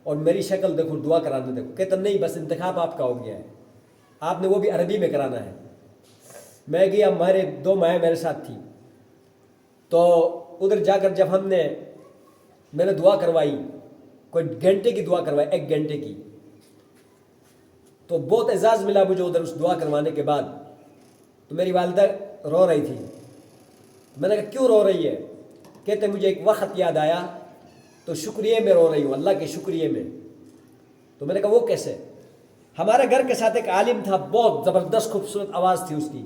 اور میری شکل دیکھو، دعا کرانے دیکھو. کہتا نہیں بس انتخاب آپ کا ہو گیا ہے، آپ نے وہ بھی عربی میں کرانا ہے. میں گیا، ہمارے 2 مائیں میرے ساتھ تھی، تو ادھر جا کر جب میں نے دعا کروائی، کوئی گھنٹے کی دعا کروائی، 1 گھنٹے کی، تو بہت اعزاز ملا مجھے ادھر اس دعا کروانے کے بعد. تو میری والدہ رو رہی تھی. میں نے کہا کیوں رو رہی ہے؟ کہتے مجھے ایک وقت یاد آیا تو شکریہ میں رو رہی ہوں، اللہ کے شکریہ میں. تو میں نے کہا وہ کیسے؟ ہمارے گھر کے ساتھ ایک عالم تھا، بہت زبردست خوبصورت آواز تھی اس کی.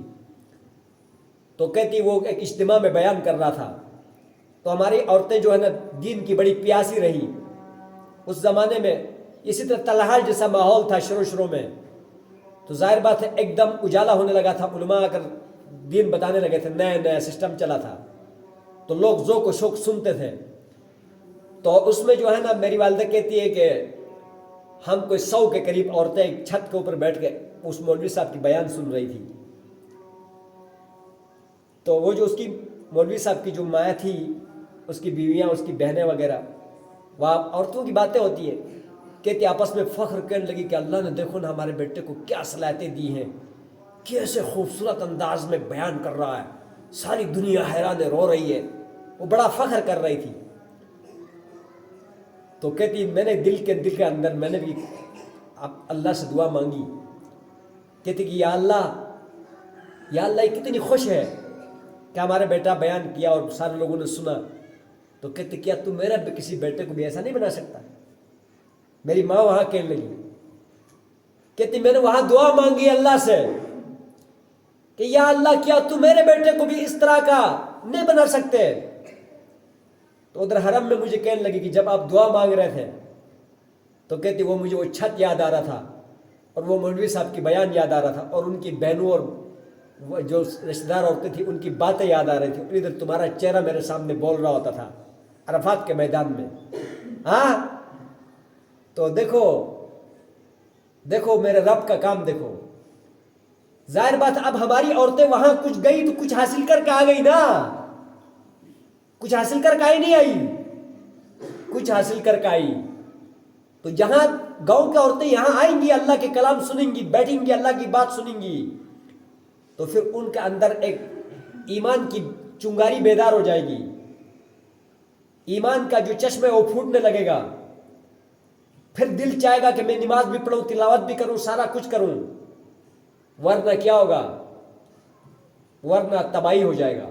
تو کہتی وہ ایک اجتماع میں بیان کر رہا تھا، تو ہماری عورتیں جو ہے نا دین کی بڑی پیاسی رہی اس زمانے میں. اسی طرح تلہال جیسا ماحول تھا شروع میں، تو ظاہر بات ہے ایک دم اجالا ہونے لگا تھا، علماء آ کر دین بتانے لگے تھے، نیا سسٹم چلا تھا، تو لوگ ذوق و شوق سنتے تھے. تو اس میں جو ہے نا میری والدہ کہتی ہے کہ ہم کوئی 100 کے قریب عورتیں ایک چھت کے اوپر بیٹھ کے اس مولوی صاحب کی بیان سن رہی تھی. تو وہ جو اس کی مولوی صاحب کی جو ماں تھی، اس کی بیویاں، اس کی بہنیں وغیرہ، وہاں عورتوں کی باتیں ہوتی ہیں. کہتی آپس میں فخر کرنے لگی کہ اللہ نے دیکھو نا ہمارے بیٹے کو کیا صلاحیتیں دی ہیں، کیسے خوبصورت انداز میں بیان کر رہا ہے، ساری دنیا حیران رو رہی ہے. وہ بڑا فخر کر رہی تھی. تو کہتی میں نے دل کے اندر میں نے بھی اللہ سے دعا مانگی. کہتی کہ یا اللہ یہ کتنی خوش ہے کہ ہمارا بیٹا بیان کیا اور سارے لوگوں نے سنا. تو کہتے کیا تم میرا کسی بیٹے کو بھی ایسا نہیں بنا سکتا؟ میری ماں وہاں کہنے لگی، کہتی میں نے وہاں دعا مانگی اللہ سے کہ یا اللہ کیا تم میرے بیٹے کو بھی اس طرح کا نہیں بنا سکتے؟ تو ادھر حرم میں مجھے کہنے لگی کہ جب آپ دعا مانگ رہے تھے تو کہتی مجھے وہ چھت یاد آ رہا تھا اور وہ مولوی صاحب کی بیان یاد آ رہا تھا اور ان کی بہنوں اور جو رشتہ دار عورتیں تھیں ان کی باتیں یاد آ رہی تھیں. ادھر تمہارا چہرہ میرے سامنے بول رہا ہوتا تھا عرفات کے میدان میں. ہاں تو دیکھو میرے رب کا کام دیکھو. ظاہر بات اب ہماری عورتیں وہاں کچھ گئی تو کچھ حاصل کر کے آ گئی نا، کچھ حاصل کر کے آئی نہیں آئی، کچھ حاصل کر کے آئی. تو جہاں گاؤں کی عورتیں یہاں آئیں گی، اللہ کے کلام سنیں گی، بیٹھیں گی، اللہ کی بات سنیں گی، تو پھر ان کے اندر ایک ایمان کی چنگاری بیدار ہو جائے گی، ایمان کا جو چشمہ ہے وہ پھوٹنے لگے گا. پھر دل چاہے گا کہ میں نماز بھی پڑھوں، تلاوت بھی کروں، سارا کچھ کروں. ورنہ کیا ہوگا؟ ورنہ تباہی ہو جائے گا.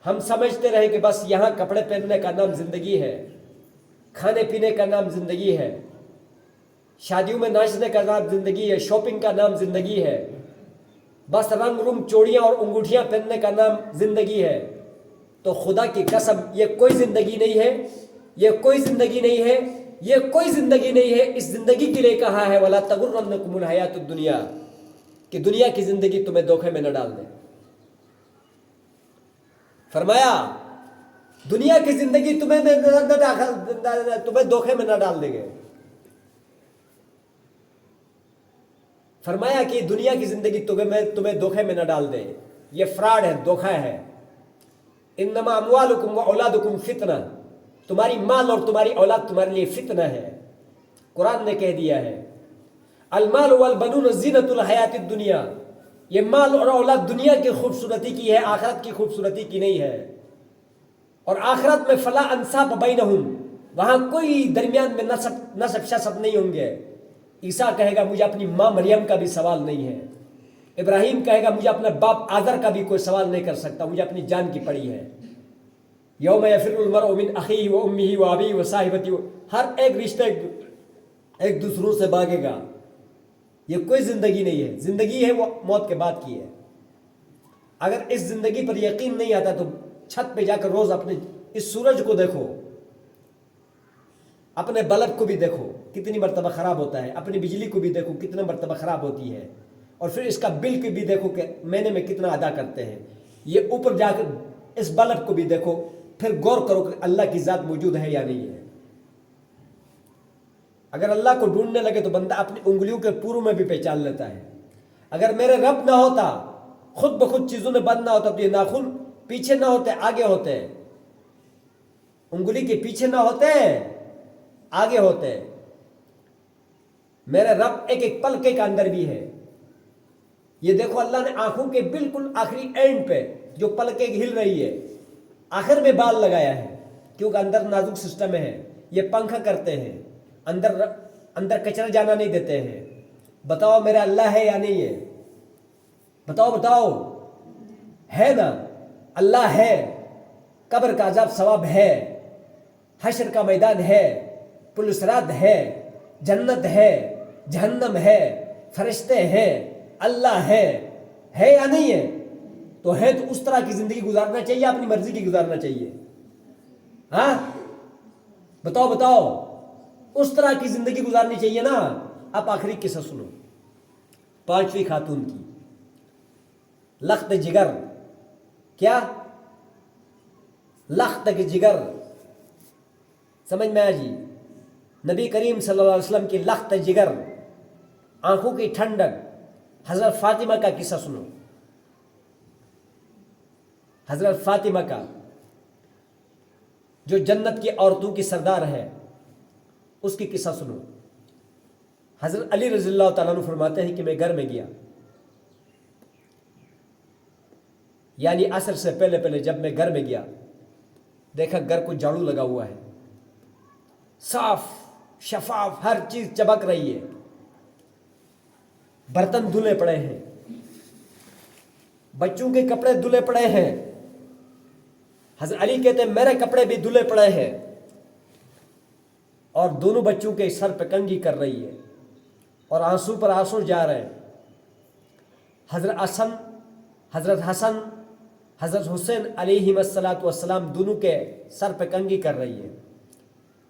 ہم سمجھتے رہے کہ بس یہاں کپڑے پہننے کا نام زندگی ہے، کھانے پینے کا نام زندگی ہے، شادیوں میں ناچنے کا نام زندگی ہے، شاپنگ کا نام زندگی ہے، بس رنگ رنگ چوڑیاں اور انگوٹھیاں پہننے کا نام زندگی ہے. تو خدا کی قسم یہ کوئی زندگی نہیں ہے، یہ کوئی زندگی نہیں ہے، یہ کوئی زندگی نہیں ہے. اس زندگی کے لیے کہا ہے وَلَا تَغُرَّنَّكُمُ الْحَيَاةُ الدُّنْيَا، کہ دنیا کی زندگی تمہیں دھوکے میں نہ ڈال دے. فرمایا دنیا کی زندگی تمہیں دھوکے میں نہ ڈال دے گے. فرمایا کہ دنیا کی زندگی تمہیں دھوکے میں نہ ڈال دے، یہ فراڈ ہے، دھوکہ ہے. انما اموالکم و اولادکم فتنہ، تمہاری مال اور تمہاری اولاد تمہارے لیے فتنہ ہے. قرآن نے کہہ دیا ہے المال والبنون زینت الحیات الدنیا، یہ مال اور اولاد دنیا کی خوبصورتی کی ہے، آخرت کی خوبصورتی کی نہیں ہے. اور آخرت میں فلا انصاب بینہم، وہاں کوئی درمیان میں نسب شسب نہیں ہوں گے. عیسیٰ کہے گا مجھے اپنی ماں مریم کا بھی سوال نہیں ہے، ابراہیم کہے گا مجھے اپنے باپ آذر کا بھی کوئی سوال نہیں کر سکتا، مجھے اپنی جان کی پڑی ہے. یوم یفر المرء من اخیہ و امہ و ابیہ و صاحبتہ، ہر ایک رشتہ ایک دوسروں سے بھاگے گا. یہ کوئی زندگی نہیں ہے، زندگی ہے وہ موت کے بعد کی ہے. اگر اس زندگی پر یقین نہیں آتا تو چھت پہ جا کر روز اپنے اس سورج کو دیکھو، اپنے بلب کو بھی دیکھو کتنی مرتبہ خراب ہوتا ہے، اپنی بجلی کو بھی دیکھو کتنا مرتبہ خراب ہوتی ہے، اور پھر اس کا بل بھی دیکھو کہ مہینے میں کتنا ادا کرتے ہیں. یہ اوپر جا کر اس بلب کو بھی دیکھو، پھر غور کرو کہ اللہ کی ذات موجود ہے یا نہیں ہے۔ اگر اللہ کو ڈھونڈنے لگے تو بندہ اپنی انگلیوں کے پوروں میں بھی پہچان لیتا ہے۔ اگر میرے رب نہ ہوتا، خود بخود چیزوں میں بند نہ ہوتا تو یہ ناخن پیچھے نہ ہوتے، آگے ہوتے، انگلی کے پیچھے نہ ہوتے، آگے ہوتے۔ میرے رب ایک ایک پلکے کا اندر بھی ہے۔ یہ دیکھو اللہ نے آنکھوں کے بالکل آخری اینڈ پہ جو پلکے ہل رہی ہے، آخر میں بال لگایا ہے، کیونکہ اندر نازک سسٹم ہے، یہ پنکھا کرتے ہیں، اندر کچرا جانا نہیں دیتے ہیں۔ بتاؤ میرا اللہ ہے یا نہیں ہے؟ بتاؤ ہے نا؟ اللہ ہے، قبر کا عذاب ثواب ہے، حشر کا میدان ہے، پل صراط ہے، جنت ہے، جہنم ہے، فرشتے ہیں، اللہ ہے یا نہیں ہے؟ تو ہے تو اس طرح کی زندگی گزارنا چاہیے، اپنی مرضی کی گزارنا چاہیے؟ ہاں بتاؤ اس طرح کی زندگی گزارنی چاہیے نا۔ اب آخری قصہ سنو، 5ویں خاتون کی، لخت جگر۔ کیا؟ لخت جگر، سمجھ میں آیا جی؟ نبی کریم صلی اللہ علیہ وسلم کی لخت جگر، آنکھوں کی ٹھنڈک، حضرت فاطمہ کا قصہ سنو۔ حضرت فاطمہ کا، جو جنت کی عورتوں کی سردار ہے، اس کی قصہ سنو۔ حضرت علی رضی اللہ تعالیٰ عنہ فرماتے ہیں کہ میں گھر میں گیا، یعنی عصر سے پہلے جب میں گھر میں گیا، دیکھا گھر کو جھاڑو لگا ہوا ہے، صاف شفاف، ہر چیز چمک رہی ہے، برتن دھلے پڑے ہیں، بچوں کے کپڑے دھلے پڑے ہیں۔ حضرت علی کہتے ہیں میرے کپڑے بھی دھلے پڑے ہیں، اور دونوں بچوں کے سر پہ کنگھی کر رہی ہے، اور آنسو پر آنسو جا رہے ہیں۔ حضرت حسن، حضرت حسین علیہ السلام دونوں کے سر پہ کنگھی کر رہی ہے،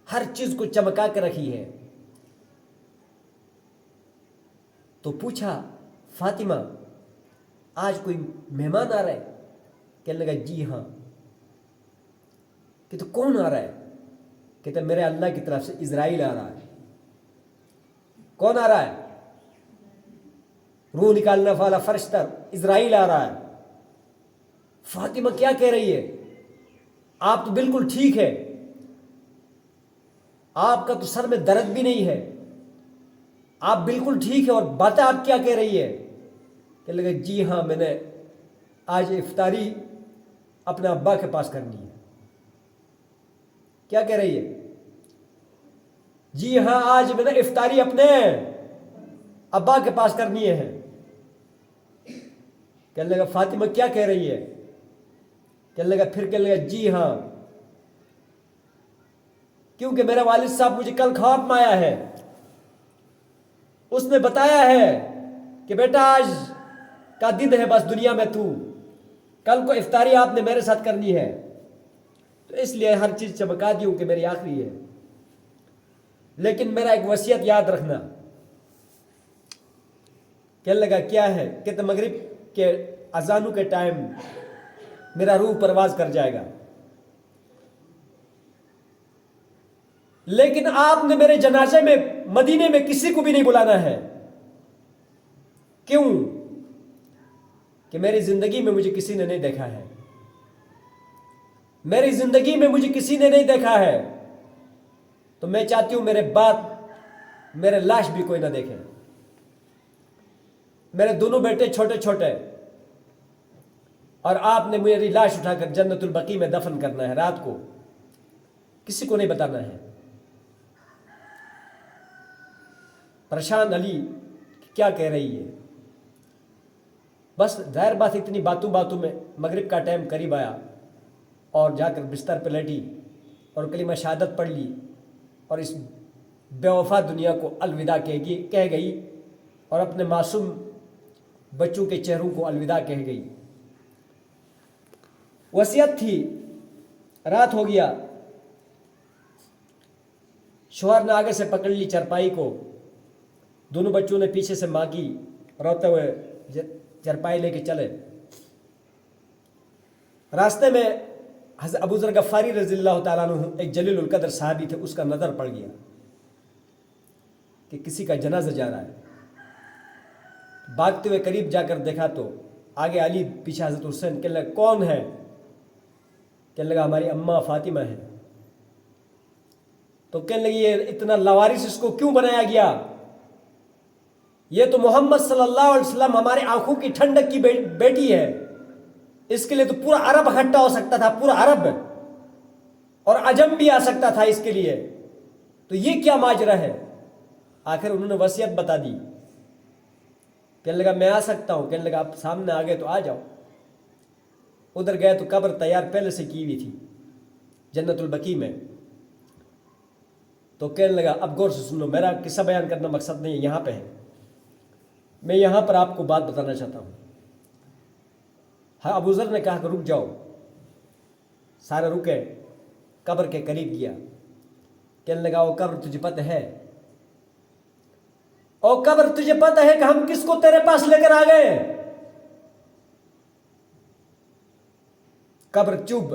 ہر چیز کو چمکا کے رکھی ہے۔ تو پوچھا فاطمہ آج کوئی مہمان آ رہا ہے؟ کہنے لگا جی ہاں۔ کہ تو کون آ رہا ہے؟ کہتے میرے اللہ کی طرف سے اسرائیل آ رہا ہے۔ کون آ رہا ہے؟ روح نکالنے والا فرشتہ اسرائیل آ رہا ہے۔ فاطمہ کیا کہہ رہی ہے؟ آپ تو بالکل ٹھیک ہے، آپ کا تو سر میں درد بھی نہیں ہے، آپ بالکل ٹھیک ہے، اور باتیں آپ کیا کہہ رہی ہے؟ کہنے لگا جی ہاں، میں نے آج افطاری اپنے ابا کے پاس کرنی ہے۔ کیا کہہ رہی ہے؟ جی ہاں، آج میں نے افطاری اپنے ابا کے پاس کرنی ہے۔ کہنے لگا فاطمہ کیا کہہ رہی ہے؟ کہنے لگا جی ہاں، کیونکہ میرا والد صاحب مجھے کل خواب میں آیا ہے، اس نے بتایا ہے کہ بیٹا آج کا دن ہے بس دنیا میں، تو کل کو افطاری آپ نے میرے ساتھ کرنی ہے، تو اس لیے ہر چیز چمکا دی ہوں کہ میری آخری ہے، لیکن میرا ایک وصیت یاد رکھنا۔ کہنے لگا کیا ہے؟ کہتے مغرب کے اذانوں کے ٹائم میرا روح پرواز کر جائے گا، لیکن آپ نے میرے جنازے میں مدینے میں کسی کو بھی نہیں بلانا ہے۔ کیوں؟ کہ میری زندگی میں مجھے کسی نے نہیں دیکھا ہے، میری زندگی میں مجھے کسی نے نہیں دیکھا ہے، تو میں چاہتی ہوں میرے بعد میرے لاش بھی کوئی نہ دیکھے۔ میرے دونوں بیٹے چھوٹے چھوٹے، اور آپ نے میری لاش اٹھا کر جنت البقیع میں دفن کرنا ہے، رات کو کسی کو نہیں بتانا ہے۔ پریشان علی کیا کہہ رہی ہے؟ بس ظاہر بات اتنی باتوں میں مغرب کا ٹائم قریب آیا، اور جا کر بستر پہ لیٹی اور کلمہ شہادت پڑھ لی، اور اس بے وفا دنیا کو الوداع کہہ گئی، اور اپنے معصوم بچوں کے چہروں کو الوداع کہہ گئی۔ وصیت تھی، رات ہو گیا، شوہر نے آگے سے پکڑ لی چرپائی کو، دونوں بچوں نے پیچھے سے مانگی، روتے ہوئے چرپائی لے کے چلے۔ راستے میں حضرت ابو ذر غفاری رضی اللہ تعالیٰ عنہ ایک جلیل القدر صحابی تھے، اس کا نظر پڑ گیا کہ کسی کا جنازہ جا رہا ہے۔ بھاگتے ہوئے قریب جا کر دیکھا تو آگے علی، پیچھے حضرت حسین۔ کہنے لگا کون ہے؟ کہنے لگا ہماری اماں فاطمہ ہے۔ تو کہنے لگی یہ اتنا لاوارث اس کو کیوں بنایا گیا؟ یہ تو محمد صلی اللہ علیہ وسلم ہمارے آنکھوں کی ٹھنڈک کی بیٹی ہے، اس کے لیے تو پورا عرب اکٹھا ہو سکتا تھا، پورا عرب اور عجم بھی آ سکتا تھا اس کے لیے، تو یہ کیا ماجرا ہے؟ آخر انہوں نے وصیت بتا دی۔ کہنے لگا میں آ سکتا ہوں؟ کہنے لگا آپ سامنے آ گئے تو آ جاؤ۔ ادھر گئے تو قبر تیار پہلے سے کی ہوئی تھی جنت البقیع میں۔ تو کہنے لگا اب غور سے سنو، میرا قصہ بیان کرنا مقصد نہیں ہے، یہاں پہ ہے، میں یہاں پر آپ کو بات بتانا چاہتا ہوں۔ ہاں، ابو ذر نے کہا کہ رک جاؤ، سارے رکے، قبر کے قریب گیا۔ کہنے لگا وہ قبر تجھے پتہ ہے؟ او قبر تجھے پتہ ہے کہ ہم کس کو تیرے پاس لے کر آ گئے؟ قبر چپ۔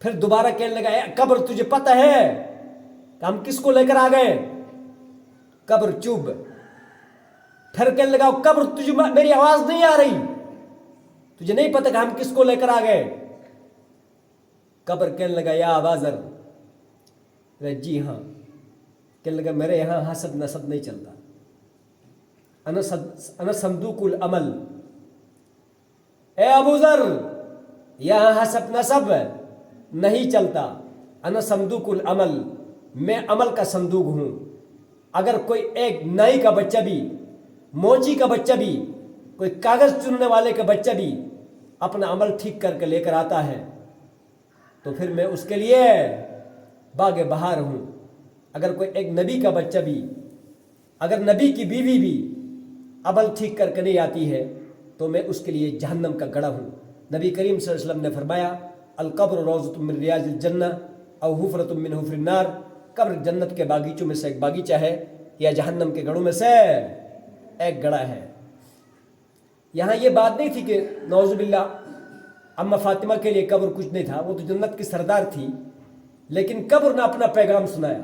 پھر دوبارہ کہنے لگا قبر تجھے پتہ ہے کہ ہم کس کو لے کر آ گئے؟ قبر چپ۔ پھر کہنے لگا قبر تجھے میری آواز نہیں آ رہی، تجھے نہیں پتہ کہ ہم کس کو لے کر آ گئے؟ قبر کہنے لگا یا ابا ذر، جی ہاں۔ کہنے لگا میرے یہاں حسب نسب نہیں چلتا، انا صندوق العمل۔ اے ابو ذر، یہاں حسب نسب نہیں چلتا، انا صندوق العمل، میں عمل کا صندوق ہوں۔ اگر کوئی ایک نائی کا بچہ بھی، موچی کا بچہ بھی، کوئی کاغذ چننے والے کا بچہ بھی اپنا عمل ٹھیک کر کے لے کر آتا ہے تو پھر میں اس کے لیے باغ بہار ہوں۔ اگر کوئی ایک نبی کا بچہ بھی، اگر نبی کی بیوی بھی عمل ٹھیک کر کے نہیں آتی ہے تو میں اس کے لیے جہنم کا گڑھا ہوں۔ نبی کریم صلی اللہ علیہ وسلم نے فرمایا القبر روضۃ من ریاض الجنہ او حفرۃ من حفر النار، قبر جنت کے باغیچوں میں سے ایک باغیچہ ہے یا جہنم کے گڑھوں میں سے ایک گڑھا ہے۔ یہاں یہ بات نہیں تھی کہ نعوذ باللہ اما فاطمہ کے لیے قبر کچھ نہیں تھا، وہ تو جنت کی سردار تھی، لیکن قبر نے اپنا پیغام سنایا،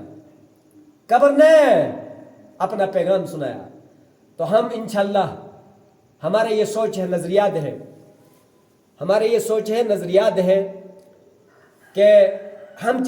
قبر نے اپنا پیغام سنایا۔ تو ہم انشاءاللہ، ہمارے یہ سوچ ہے، نظریات ہے، ہمارے یہ سوچ ہے، نظریات ہے کہ ہم